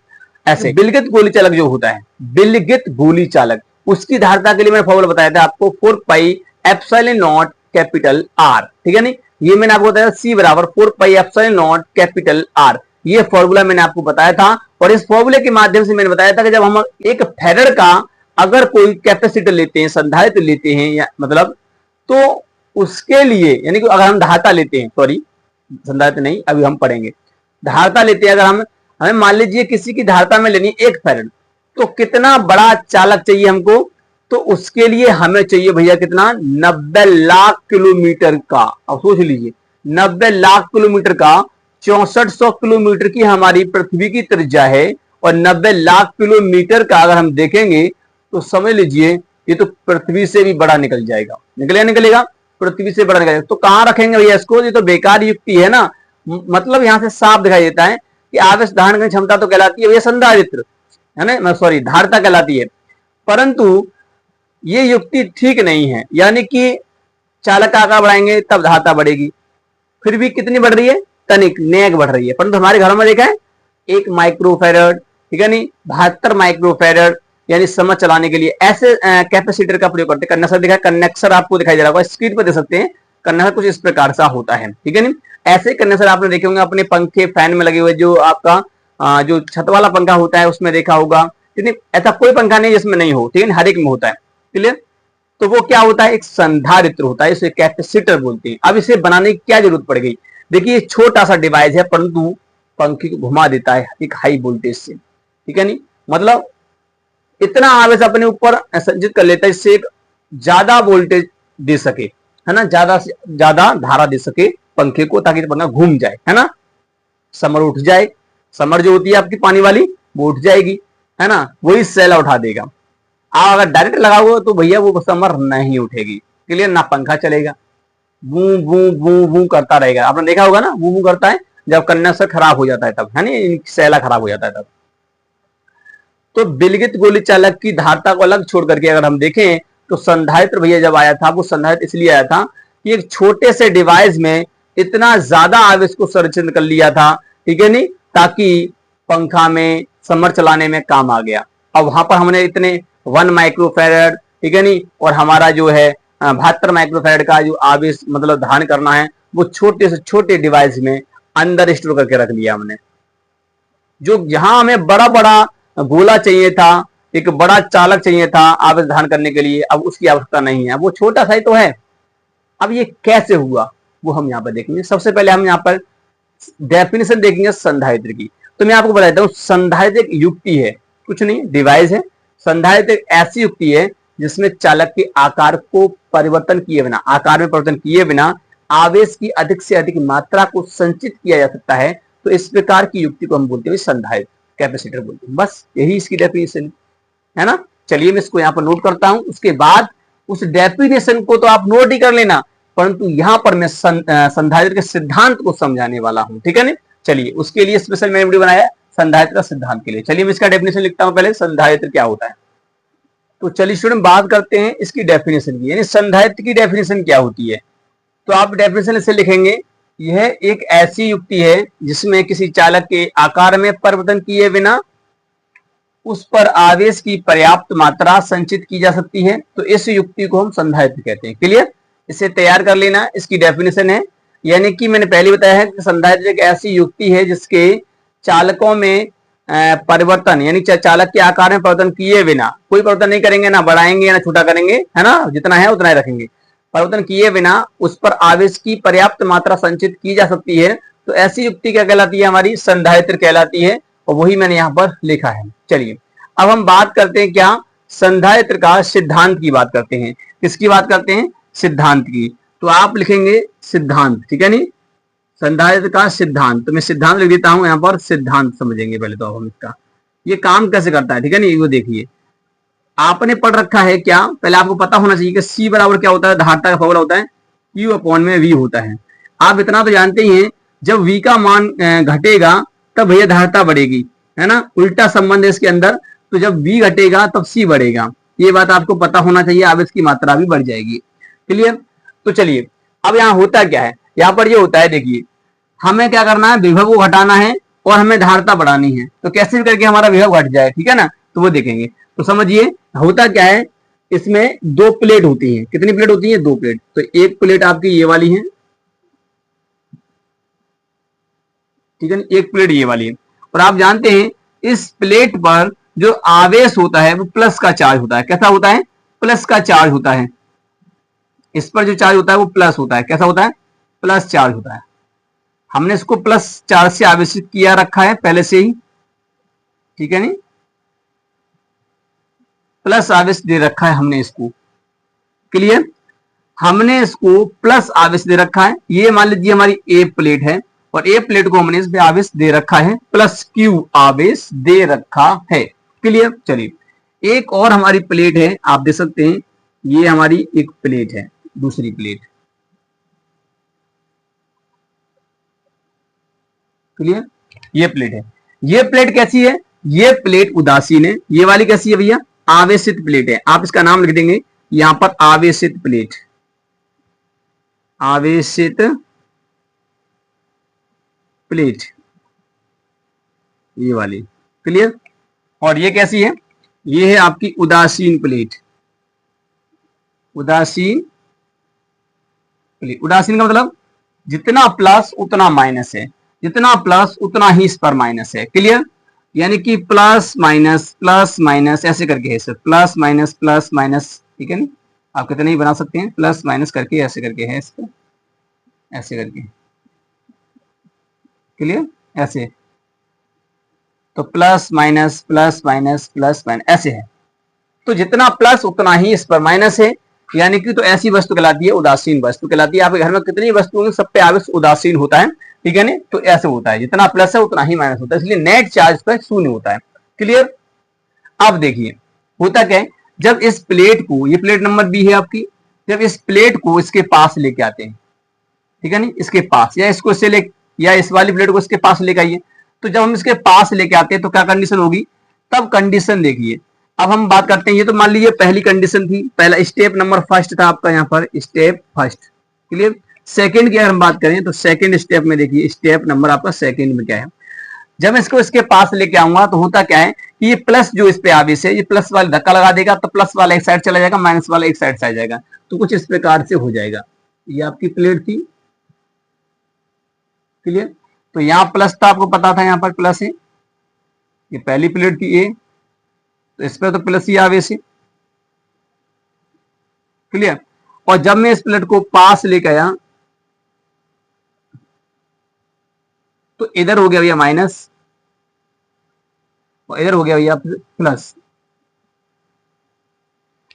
ऐसे बिलगित गोली चालक जो होता है, बिलगित गोली चालक, उसकी धारता के लिए मैंने फॉर्मूला बताया था आपको, 4 pi epsilon not capital R, ठीक है नहीं। ये मैंने आपको बताया सी बराबर 4 pi epsilon not capital R, ये फॉर्मूला मैंने आपको बताया था। और इस फॉर्मूले के माध्यम से मैंने बताया था कि जब हम एक फेरड का अगर कोई कैपेसिटर लेते हैं, संधारित्र लेते हैं, या मतलब तो उसके लिए, यानी कि अगर हम धारता लेते हैं, सॉरी संधारित्र नहीं, अभी हम पढ़ेंगे, धारता लेते हैं, अगर हमें मान लीजिए किसी की धारता में लेनी 1 फेरड, तो कितना बड़ा चालक चाहिए हमको, तो उसके लिए हमें चाहिए भैया कितना, 90 लाख किलोमीटर का। अब सोच लीजिए 90 लाख किलोमीटर का, 6400 किलोमीटर की हमारी पृथ्वी की त्रिज्या है, और 90 लाख किलोमीटर का अगर हम देखेंगे तो समझ लीजिए ये तो पृथ्वी से भी बड़ा निकल जाएगा, निकलेगा पृथ्वी से बड़ा निकलेगा। तो कहां रखेंगे भैया इसको, ये तो बेकार युक्ति है ना। मतलब यहां से साफ दिखाई देता है कि आवेश धारण करने की क्षमता तो कहलाती है भैया संधारित्र, है ना, सॉरी धारता कहलाती है, परंतु ये युक्ति ठीक नहीं है। यानी कि चालक का आकार बढ़ाएंगे तब धारता बढ़ेगी, फिर भी कितनी बढ़ रही है, तनिक नेक बढ़ रही है। परंतु हमारे घरों में देखा है 1 माइक्रोफेरड, ठीक है नहीं, 72 माइक्रोफेरड, यानी समझ चलाने के लिए ऐसे कैपेसिटर का प्रयोग करते हैं। कंडेंसर दिखा, कंडेंसर आपको दिखाई दे रहा होगा, स्क्रीन पर दे सकते हैं। कंडेंसर कुछ इस प्रकार सा होता है, ठीक है नहीं। ऐसे कंडेंसर आपने देखे होंगे अपने पंखे फैन में लगे हुए, जो आपका जो छत वाला पंखा होता है उसमें देखा होगा, ठीक, ऐसा कोई पंखा नहीं जिसमें नहीं हो, ठीक है, हर एक में होता है, क्लियर। तो वो क्या होता है, एक संधारित्र होता है, इसे कैपेसिटर बोलते हैं। अब इसे बनाने की क्या जरूरत पड़ गई, देखिए छोटा सा डिवाइस है, परंतु पंखे को घुमा देता है एक हाई वोल्टेज से, ठीक है नहीं, मतलब इतना आवेश अपने ऊपर संचित कर लेता है, इससे एक ज्यादा वोल्टेज दे सके, है ना, ज्यादा से ज्यादा धारा दे सके पंखे को, ताकि पंखा घूम जाए, है ना, समर उठ जाए, समर जो होती है आपकी पानी वाली वो उठ जाएगी, है ना, वही सेला उठा देगा। आप अगर डायरेक्ट लगाओगे तो भैया वो समर नहीं उठेगी, क्लियर, ना पंखा चलेगा, बू बू बू बू करता रहेगा। आपने देखा होगा ना, बू बू करता है जब कंडेंसर खराब हो जाता है तब, है ना, सेला खराब हो जाता है तब। तो बिलगित गोली चालक की धारता को अलग छोड़ करके अगर हम देखें तो संधारित्र भैया जब आया था, वो संधारित्र इसलिए आया था कि एक छोटे से डिवाइस में इतना ज्यादा आवेश को संरक्षित कर लिया था, ठीक है नहीं, ताकि पंखा में समर चलाने में काम आ गया। अब वहां पर हमने इतने 1 माइक्रोफेरड, ठीक है नहीं, और हमारा जो है 72 माइक्रोफेरड का जो आवेश मतलब धारण करना है, वो छोटे से छोटे डिवाइस में अंदर स्टोर करके रख लिया हमने। जो जहां हमें बड़ा बड़ा गोला चाहिए था, एक बड़ा चालक चाहिए था आवेश धारण करने के लिए, अब उसकी आवश्यकता नहीं है, वो छोटा सा ही तो है। अब ये कैसे हुआ वो हम यहाँ पर देखेंगे। सबसे पहले हम यहाँ पर डेफिनेशन देखेंगे संधारित्र की। तो मैं आपको बताता हूँ, संधारित्र एक युक्ति है, कुछ नहीं, डिवाइस है। संधारित्र एक ऐसी युक्ति है जिसमें चालक के आकार को परिवर्तन किए बिना, आकार में परिवर्तन किए बिना आवेश की अधिक से अधिक मात्रा को संचित किया जा सकता है। तो इस प्रकार की युक्ति को हम बोलते हैं संधारित्र, कैपेसिटर बोलते हैं। बस यही इसकी डेफिनेशन है ना। चलिए मैं इसको यहाँ पर नोट करता हूं, उसके बाद उस डेफिनेशन को तो आप नोट ही कर लेना, परंतु यहां पर मैं संधारित्र के सिद्धांत को समझाने वाला हूं, ठीक है ना। चलिए उसके लिए स्पेशल मैंने वीडियो बनाया संधारित्र का सिद्धांत के लिए। चलिए मैं इसका डेफिनेशन लिखता हूं पहले, संधारित्र क्या होता है। तो चलिए स्टूडेंट बात करते हैं इसकी डेफिनेशन की, यानी संधारित्र की डेफिनेशन क्या होती है। तो आप डेफिनेशन इसे लिखेंगे, यह एक ऐसी युक्ति है जिसमें किसी चालक के आकार में परिवर्तन किए बिना उस पर आवेश की पर्याप्त मात्रा संचित की जा सकती है। तो इस युक्ति को हम संधारित्र कहते हैं, क्लियर। इसे तैयार कर लेना, इसकी डेफिनेशन है, यानी कि मैंने पहले बताया है कि संधारित्र एक ऐसी युक्ति है जिसके चालकों में परिवर्तन, यानी चालक के आकार में परिवर्तन किए बिना, कोई परिवर्तन नहीं करेंगे, ना बढ़ाएंगे ना छोटा करेंगे, है ना, जितना है उतना ही रखेंगे, परिवर्तन किए बिना उस पर आवेश की पर्याप्त मात्रा संचित की जा सकती है। तो ऐसी युक्ति क्या कहलाती है, हमारी संधारित्र कहलाती है, और वही मैंने यहाँ पर लिखा है। चलिए अब हम बात करते हैं क्या, संधारित्र का सिद्धांत की बात करते हैं। किसकी बात करते हैं, सिद्धांत की। तो आप लिखेंगे सिद्धांत, ठीक है नहीं, संधारित्र का सिद्धांत। तो मैं सिद्धांत लिख देता हूं यहाँ पर, सिद्धांत समझेंगे पहले तो हम इसका, ये काम कैसे करता है, ठीक है नहीं। वो देखिए आपने पढ़ रखा है क्या, पहले आपको पता होना चाहिए कि सी बराबर क्या होता है, धारता का फॉर्मूला होता है Q अपॉन में V होता है। आप इतना तो जानते ही हैं, जब V का मान घटेगा तब भैया धारता बढ़ेगी, है ना, उल्टा संबंध है इसके अंदर। तो जब V घटेगा तब C बढ़ेगा। ये बात आपको पता होना चाहिए, आवेश की मात्रा भी बढ़ जाएगी। क्लियर? तो चलिए अब यहाँ होता क्या है, यहाँ पर ये होता है, देखिए हमें क्या करना है, विभव को घटाना है और हमें धारता बढ़ानी है। तो कैसे भी करके हमारा विभव घट जाए, ठीक है ना, तो वो देखेंगे। तो समझिए होता क्या है, इसमें दो प्लेट होती हैं। कितनी प्लेट होती है? दो प्लेट। तो एक प्लेट आपकी ये वाली है, ठीक है ना, एक प्लेट ये वाली है। और आप जानते हैं इस प्लेट पर जो आवेश होता है वो प्लस का चार्ज होता है। कैसा होता है? प्लस का चार्ज होता है। इस पर जो चार्ज होता है वो प्लस होता है। कैसा होता है? प्लस चार्ज होता है। हमने इसको प्लस चार्ज से आवेशित किया रखा है पहले से ही, ठीक है नहीं, प्लस आवेश दे रखा है हमने इसको। क्लियर? हमने इसको प्लस आवेश दे रखा है। ये मान लीजिए हमारी ए प्लेट है और ए प्लेट को हमने इसमें आवेश दे रखा है, प्लस क्यू आवेश दे रखा है। क्लियर? चलिए एक और हमारी प्लेट है, आप देख सकते हैं ये हमारी एक प्लेट है, दूसरी प्लेट। क्लियर? ये प्लेट है। ये प्लेट कैसी है? ये प्लेट उदासीन है। ये वाली कैसी है भैया? आवेशित प्लेट है। आप इसका नाम लिख देंगे यहां पर, आवेशित प्लेट, आवेशित प्लेट, ये वाली। क्लियर? और ये कैसी है? ये है आपकी उदासीन प्लेट। उदासीन प्लेट, उदासीन का मतलब जितना प्लस उतना माइनस है, जितना प्लस उतना ही इस पर माइनस है। क्लियर? यानी कि प्लस माइनस ऐसे करके है सर, प्लस माइनस, ठीक है ना, आप कितने ही बना सकते हैं, प्लस माइनस करके ऐसे करके है इसको, ऐसे करके। क्लियर? ऐसे, तो प्लस माइनस ऐसे है। तो जितना प्लस उतना ही इस पर माइनस है, यानी कि तो ऐसी वस्तु कहलाती है उदासीन वस्तु कहलाती है। आपके घर में कितनी वस्तु होंगी, सब पे आवेश उदासीन होता है, ठीक है ना। तो ऐसे होता है, जितना प्लस है उतना ही माइनस होता है, इसलिए नेट चार्ज पर शून्य होता है। क्लियर? अब देखिए होता क्या है, जब इस प्लेट को, ये प्लेट नंबर बी है आपकी, जब इस प्लेट को इसके पास लेके आते हैं, ठीक है ना, इसके पास, या इसको इससे ले, या इस वाली प्लेट को इसके पास लेके आइए, तो जब हम इसके पास लेके आते हैं तो क्या कंडीशन होगी, तब कंडीशन देखिए। अब हम बात करते हैं, ये तो मान लीजिए पहली कंडीशन थी, पहला स्टेप नंबर फर्स्ट था आपका यहाँ पर, स्टेप फर्स्ट। क्लियर? सेकंड की अगर हम बात करें तो सेकंड स्टेप में देखिए, स्टेप नंबर आपका सेकंड में क्या है, जब इसको इसके पास लेके आऊंगा तो होता क्या है कि ये प्लस जो इस पे आवेश है, ये प्लस वाला धक्का लगा देगा, तो प्लस वाला एक साइड चला जाएगा, माइनस वाला एक साइड से आ जाएगा। तो कुछ इस प्रकार से हो जाएगा। ये आपकी प्लेट थी। क्लियर? तो यहाँ प्लस था, आपको पता था यहाँ पर प्लस है, ये पहली प्लेट थी ए, तो इस पर तो प्लस ही आवेश है। क्लियर? और जब मैं इस प्लेट को पास लेके आया तो इधर हो गया भैया माइनस और इधर हो गया भैया प्लस।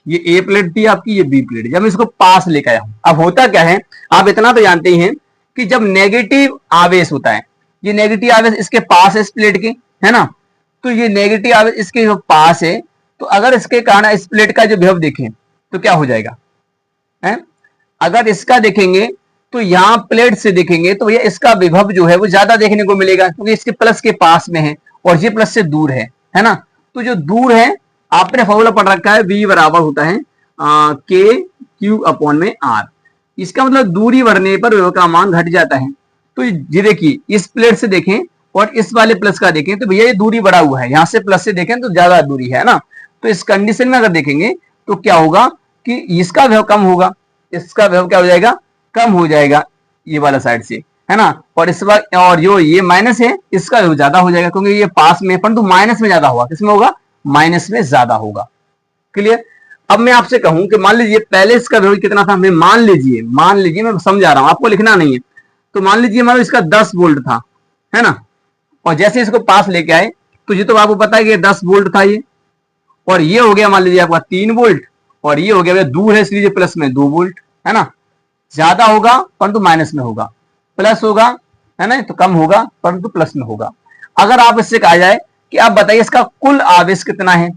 ये ए प्लेट थी आपकी, ये बी प्लेट, जब मैं इसको पास लेके आया हूं, अब होता क्या है, आप इतना तो जानते ही हैं कि जब नेगेटिव आवेश होता है, ये नेगेटिव आवेश इसके पास है इस प्लेट के, है ना, तो ये नेगेटिव आवेश इसके पास है, तो अगर इसके कारण इस प्लेट का जो विभव देखें तो क्या हो जाएगा है? अगर इसका देखेंगे तो यहाँ प्लेट से देखेंगे तो भैया इसका विभव जो है वो ज्यादा देखने को मिलेगा, क्योंकि इसके प्लस के पास में है और ये प्लस से दूर है ना। तो जो दूर है, आपने फॉर्मूला पढ़ रखा है, V बराबर होता है के क्यू अपॉन में आर। इसका मतलब दूरी बढ़ने पर विभव का मान घट जाता है। तो ये देखिए, इस प्लेट से देखें और इस वाले प्लस का देखें तो भैया ये दूरी बढ़ा हुआ है, यहाँ से प्लस से देखें तो ज्यादा दूरी है ना। तो इस कंडीशन में अगर देखेंगे तो क्या होगा कि इसका विभव कम होगा, इसका विभव क्या हो जाएगा, कम हो जाएगा, ये वाला साइड से, है ना। और इस बार और जो ये माइनस है इसका विभव ज्यादा हो जाएगा, क्योंकि ये पास में, परंतु माइनस में ज्यादा होगा। किसमें होगा? माइनस में ज्यादा होगा। क्लियर? अब मैं आपसे कहूं कि मान लीजिए पहले इसका विभव कितना था, मैं मान लीजिए मैं समझा रहा हूं, आपको लिखना नहीं है। तो मान लीजिए मान लो इसका 10 वोल्ट था, है ना, और जैसे इसको पास लेके आए तो ये तो आपको पता है कि 10 वोल्ट था ये, और ये हो गया मान लीजिए आपका 3 वोल्ट, और ये हो गया दूर है इसलिए प्लस में 2 वोल्ट, है ना। ज्यादा होगा परंतु माइनस में होगा, प्लस होगा, है ना, तो कम होगा परंतु प्लस में होगा। अगर आप इससे कहा जाए कि आप बताइए इसका कुल आवेश कितना है,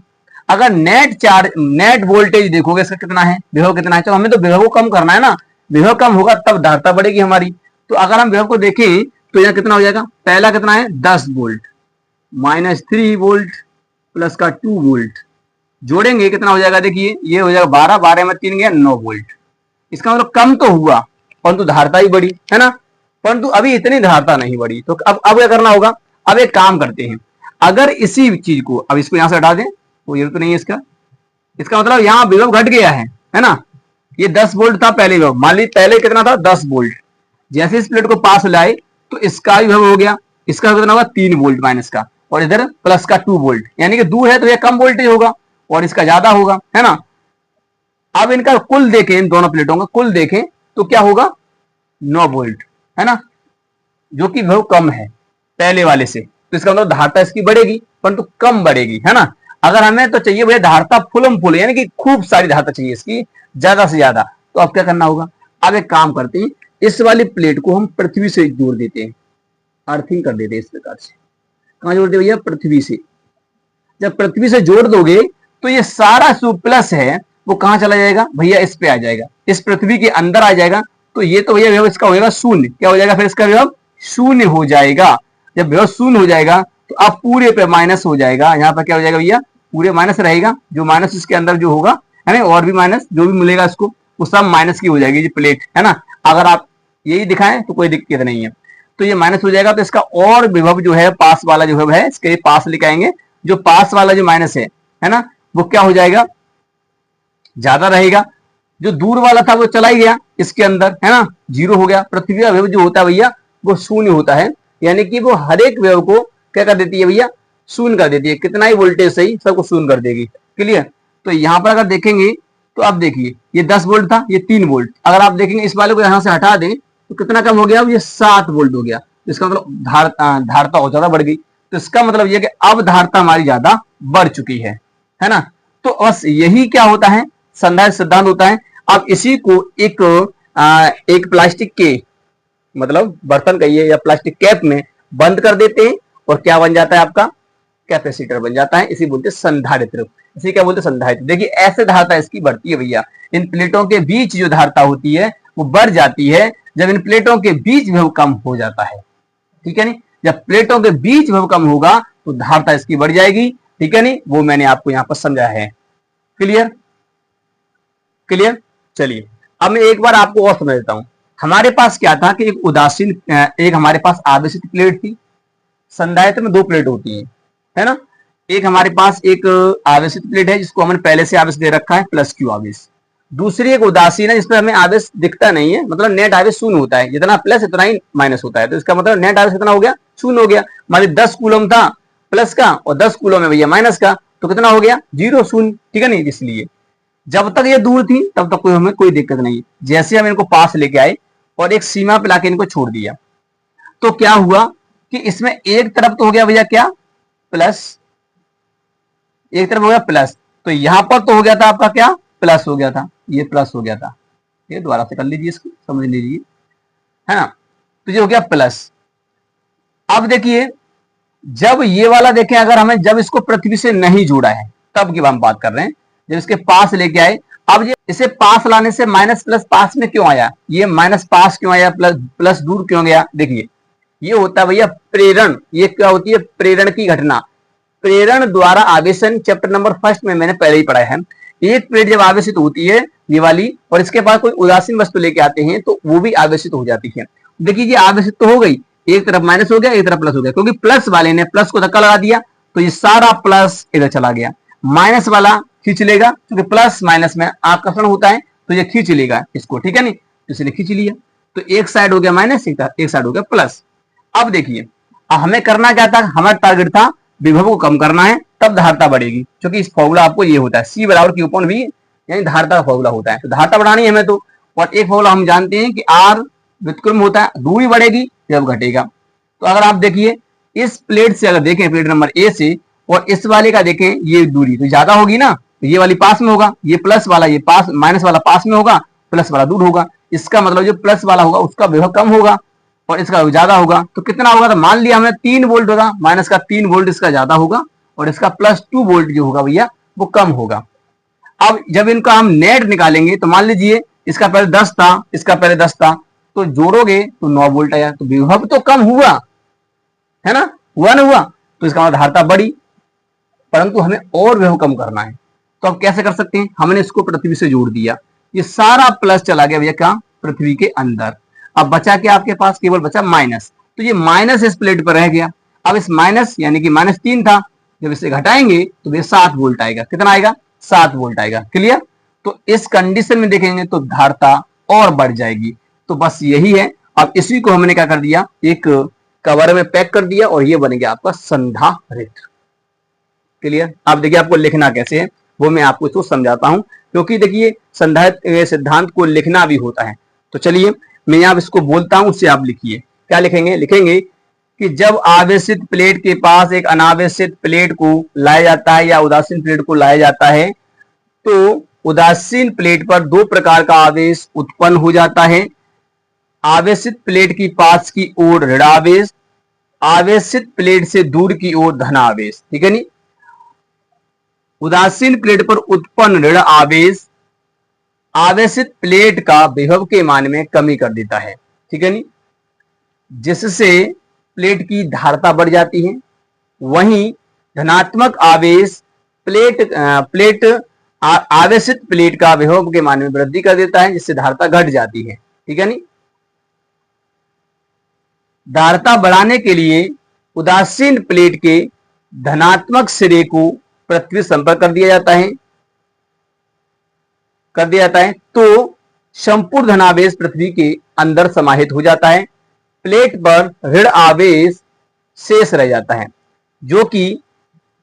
अगर नेट वोल्टेज देखोगे इसका कितना है, विभव कितना है, तो हमें तो विभव को कम करना है ना, विभव कम होगा तब धारता बढ़ेगी हमारी। तो अगर हम विभव को देखें तो यह कितना हो जाएगा, पहला कितना है 10 वोल्ट, -3 वोल्ट, प्लस का 2 वोल्ट जोड़ेंगे कितना हो जाएगा, देखिए ये हो जाएगा 12, 12 में 3 गया 9 वोल्ट। इसका मतलब कम तो हुआ परंतु धारता ही बढ़ी, है ना, परंतु अभी इतनी धारता नहीं बढ़ी। तो अब क्या करना होगा, अब एक काम करते हैं, अगर इसी चीज को अब इसको यहां से हटा दें तो ये तो नहीं है इसका मतलब यहाँ विभव घट गया है ना। ये 10 वोल्ट था पहले विभव, मान ली पहले कितना था 10 वोल्ट, जैसे इस प्लेट को पास लाए तो इसका विभव हो गया, इसका कितना होगा 3 वोल्ट माइनस का, और इधर प्लस का 2 वोल्ट, यानी कि दूर है तो ये कम वोल्टेज होगा और इसका ज्यादा होगा, है ना। अब इनका कुल देखें, इन दोनों प्लेटों का कुल देखें तो क्या होगा 9 वोल्ट, है ना, जो कि विभव कम है पहले वाले से, तो इसका मतलब धारता इसकी बढ़ेगी परंतु कम बढ़ेगी, है ना। अगर हमें तो चाहिए भैया धारता फुलम फुल, यानी कि खूब सारी धारता चाहिए इसकी, ज्यादा से ज्यादा, तो अब क्या करना होगा, अब एक काम करते हैं, इस वाली प्लेट को हम पृथ्वी से जोड़ देते हैं, अर्थिंग कर देते हैं इस प्रकार से। कहां जोड़ते भैया, पृथ्वी से। जब पृथ्वी से जोड़ दोगे तो ये सारा जो प्लस है वो कहां चला जाएगा भैया, इस पे आ जाएगा, इस पृथ्वी के अंदर आ जाएगा। तो ये तो भैया विभव इसका हो जाएगा शून्य, क्या हो जाएगा फिर इसका विभव शून्य हो जाएगा। जब विभव शून्य हो जाएगा तो अब पूरे पे माइनस हो जाएगा, यहाँ पर क्या हो जाएगा भैया, पूरे माइनस रहेगा, जो माइनस इसके अंदर जो होगा, है ना, और भी माइनस जो भी मिलेगा इसको वो सब माइनस की हो जाएगी ये प्लेट, है ना। अगर आप यही दिखाएं तो कोई दिक्कत नहीं है, तो ये माइनस हो जाएगा, तो इसका और विभव जो है पास वाला जो विभव है इसके पास लिखाएंगे, जो पास वाला जो माइनस है ना, वो क्या हो जाएगा, ज्यादा रहेगा। जो दूर वाला था वो चला ही गया इसके अंदर, है ना, जीरो हो गया। पृथ्वी का विभव जो होता है भैया वो शून्य होता है, यानी कि वो हर एक विभव को क्या कर देती है भैया, शून्य कर देती है, कितना ही वोल्टेज सही सबको शून्य कर देगी। क्लियर। तो यहां पर अगर देखेंगे तो आप देखिए ये 10 वोल्ट था, ये 3 वोल्ट, अगर आप देखेंगे इस वाले को यहां से हटा दें तो कितना कम हो गया, ये 7 वोल्ट हो गया। इसका मतलब धारता और ज्यादा बढ़ गई, तो इसका मतलब ये कि अब धारता हमारी ज्यादा बढ़ चुकी है ना। तो बस यही क्या होता है, संधारित्र सिद्धांत होता है। अब इसी को एक प्लास्टिक के मतलब बर्तन कहिए या प्लास्टिक कैप में बंद कर देते हैं और क्या बन जाता है आपका, कैपेसिटर बन जाता है, इसी बोलते हैं संधारित्र। इसे क्या बोलते हैं, संधारित्र। देखिए ऐसे धारता इसकी बढ़ती है भैया, इन प्लेटों के बीच जो धारता होती है वो बढ़ जाती है जब इन प्लेटों के बीच विभव कम हो जाता है, ठीक है नहीं। जब प्लेटों के बीच विभव कम होगा तो धारता इसकी बढ़ जाएगी, ठीक है नहीं, वो मैंने आपको यहां पर समझाया है। Clear clear. चलिए अब मैं एक बार आपको और समझ देता हूं। हमारे पास क्या था कि एक उदासीन, एक हमारे पास आवेशित प्लेट थी। संधारित्र में 2 प्लेट होती है ना। एक हमारे पास एक आवेशित प्लेट है जिसको हमने पहले से आवेश दे रखा है प्लस क्यू आवेश। दूसरी एक उदासीन है जिसमें हमें आवेश दिखता नहीं है, मतलब नेट आवेश शून्य होता है, जितना प्लस इतना ही माइनस होता है, तो इसका मतलब नेट आवेश कितना हो गया, शून्य हो गया। मान ली 10 कूलम था प्लस का और 10 कूलम है भैया माइनस का, तो कितना हो गया, 0 शून्य, ठीक है नहीं। इसलिए जब तक ये दूर थी तब तक हमें कोई दिक्कत नहीं, जैसे हम इनको पास लेके आए और एक सीमा पे लाके इनको छोड़ दिया तो क्या हुआ कि इसमें एक तरफ तो हो गया भैया क्या, प्लस, एक तरफ हो गया प्लस, तो यहां पर तो हो गया था आपका क्या, प्लस हो गया था, ये प्लस हो गया था, ये दोबारा से कर लीजिए, इसको समझ लीजिए, है ना। तो ये हो गया प्लस। अब देखिए जब ये वाला देखें, अगर हमें जब इसको पृथ्वी से नहीं जोड़ा है तब की हम बात कर रहे हैं, जब इसके पास लेके आए, अब ये इसे पास लाने से माइनस प्लस पास में क्यों आया, ये माइनस पास क्यों आया, प्लस प्लस दूर क्यों गया। देखिए ये होता है भैया प्रेरण, ये क्या होती है, प्रेरण की घटना। प्रेरण द्वारा आवेशन चैप्टर नंबर 1 में मैंने पहले ही पढ़ा है। एक प्लेट जब आवेशित होती है ये वाली और इसके पास कोई उदासीन वस्तु लेके आते हैं तो वो भी आवेशित हो जाती है। देखिए ये आवेशित तो हो गई, एक तरफ माइनस हो गया एक तरफ प्लस हो गया, क्योंकि प्लस वाले ने प्लस को धक्का लगा दिया तो ये सारा प्लस इधर चला गया। माइनस वाला खींच लेगा, क्योंकि प्लस माइनस में आकर्षण होता है तो ये खींच लेगा इसको, ठीक है नहीं, तो इसने खींच लिया, तो एक साइड हो गया माइनस, एक साइड हो गया प्लस। अब देखिए हमें करना क्या था, हमारा टारगेट था विभव को कम करना है, तब धारता बढ़ेगी, क्योंकि इस फॉर्मूला आपको ये होता है C बराबर Q अपॉन V, यानी धारता का फॉर्मूला होता है। तो धारता बढ़ानी है हमें तो, और एक फॉर्मूला हम जानते हैं कि R व्युत्क्रम होता है, दूरी बढ़ेगी जब घटेगा। तो अगर आप देखिए इस प्लेट से अगर देखें प्लेट नंबर A से और इस वाले का देखें ये दूरी तो ज्यादा होगी ना, तो ये वाली पास में होगा, ये प्लस वाला ये पास, माइनस वाला पास में होगा, प्लस वाला दूर होगा। इसका मतलब जो प्लस वाला होगा उसका विभव कम होगा और इसका ज्यादा होगा। तो कितना होगा, तो मान लिया हमें 3 वोल्ट होगा, माइनस का 3 वोल्ट इसका ज्यादा होगा और इसका प्लस 2 वोल्ट जो होगा भैया वो कम होगा। अब जब इनका हम नेट निकालेंगे तो मान लीजिए इसका पहले 10 था, इसका पहले 10 था, तो जोड़ोगे तो 9 वोल्ट आया, तो विभव तो कम हुआ है ना, हुआ ना हुआ, तो इसका मतलब धारता बढ़ी। परंतु हमें और विभव कम करना है। तो अब कैसे कर सकते हैं, हमने इसको पृथ्वी से जोड़ दिया, ये सारा प्लस चला गया भैया क्या, पृथ्वी के अंदर। अब बचा क्या आपके पास, केवल बचा माइनस, तो ये माइनस इस प्लेट पर रह गया। अब इस माइनस यानी कि -3 था, जब इसे घटाएंगे तो ये 7 वोल्ट आएगा। कितना आएगा, 7 वोल्ट आएगा। क्लियर। तो इस कंडीशन में देखेंगे तो धारता और बढ़ जाएगी। तो बस यही है। अब इसी को हमने क्या कर दिया, एक कवर में पैक कर दिया और ये बन गया आपका संधारित्र। क्लियर। अब देखिए आपको लिखना कैसे है वो मैं आपको इसको समझाता हूं, क्योंकि देखिए संधारित्र सिद्धांत को लिखना भी होता है। तो चलिए मैं आप इसको बोलता हूं, उससे आप लिखिए। क्या लिखेंगे, लिखेंगे कि जब आवेशित प्लेट के पास एक अनावेशित प्लेट को लाया जाता है या उदासीन प्लेट को लाया जाता है, तो उदासीन प्लेट पर दो प्रकार का आवेश उत्पन्न हो जाता है। आवेशित प्लेट की पास की ओर ऋणावेश, आवेशित प्लेट से दूर की ओर धनावेश। ठीक है नी। उदासीन प्लेट पर उत्पन्न ऋण आवेश आवेशित प्लेट का विभव के मान में कमी कर देता है। ठीक है नी, जिससे प्लेट की धारता बढ़ जाती है। वहीं धनात्मक आवेश आवेशित प्लेट का विभव के मान में वृद्धि कर देता है, जिससे धारता घट जाती है। ठीक है नी। धारता बढ़ाने के लिए उदासीन प्लेट के धनात्मक सिरे को पृथ्वी संपर्क कर दिया जाता है, तो संपूर्ण धनावेश पृथ्वी के अंदर समाहित हो जाता है। प्लेट पर ऋण आवेश शेष रह जाता है, जो कि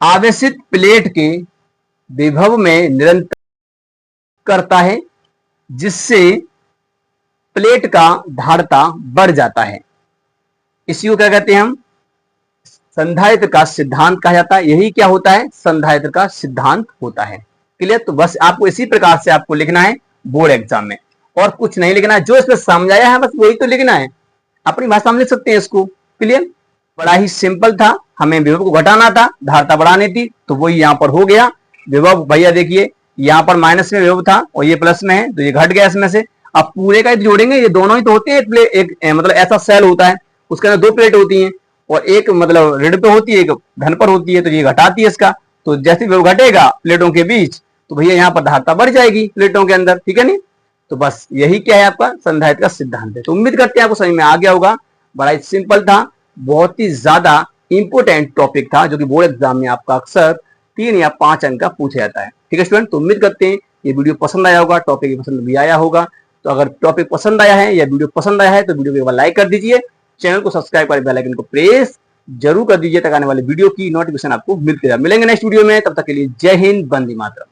आवेशित प्लेट के विभव में निरंतर करता है, जिससे प्लेट का धारता बढ़ जाता है। इसी को क्या कहते हैं हम, संधारित्र का सिद्धांत कहा जाता है। यही क्या होता है, संधारित्र का सिद्धांत होता है। क्लियर। तो बस आपको इसी प्रकार से आपको लिखना है बोर्ड एग्जाम में, और कुछ नहीं लिखना है। जो इसमें समझाया है बस वही तो लिखना है, अपनी भाषा में लिख सकते हैं इसको। क्लियर। बड़ा ही सिंपल था, हमें विभव को घटाना था, धारता बढ़ानी थी, तो वही यहाँ पर हो गया। विभव भैया देखिए यहाँ पर माइनस में विभव था और ये प्लस में है, तो ये घट गया इसमें से। अब पूरे का जोड़ेंगे, ये दोनों ही तो होते हैं। एक मतलब ऐसा सेल होता है, उसके अंदर दो प्लेट होती हैं, और एक मतलब ऋण पे होती है, एक धन पर होती है, तो ये घटाती है इसका। तो जैसे विभव घटेगा प्लेटों के बीच, तो भैया यहाँ पर धारता बढ़ जाएगी प्लेटों के अंदर। ठीक है नी। तो बस यही क्या है आपका संधारित्र का सिद्धांत है। तो उम्मीद करते हैं आपको समझ में आ गया होगा। बड़ा ही सिंपल था, बहुत ही ज्यादा इंपोर्टेंट टॉपिक था, जो कि बोर्ड एग्जाम में आपका अक्सर 3 या 5 अंक का पूछा जाता है। ठीक है स्टूडेंट। तो उम्मीद करते हैं ये वीडियो पसंद आया होगा, टॉपिक पसंद भी आया होगा। तो अगर टॉपिक पसंद आया है या वीडियो पसंद आया है तो वीडियो को एक बार लाइक कर दीजिए, चैनल को सब्सक्राइब कर बेल आइकन को प्रेस जरूर कर दीजिए, ताकि आने वाले वीडियो की नोटिफिकेशन आपको मिलते रहे। मिलेंगे नेक्स्ट वीडियो में, तब तक के लिए जय हिंद, वंदे मातरम।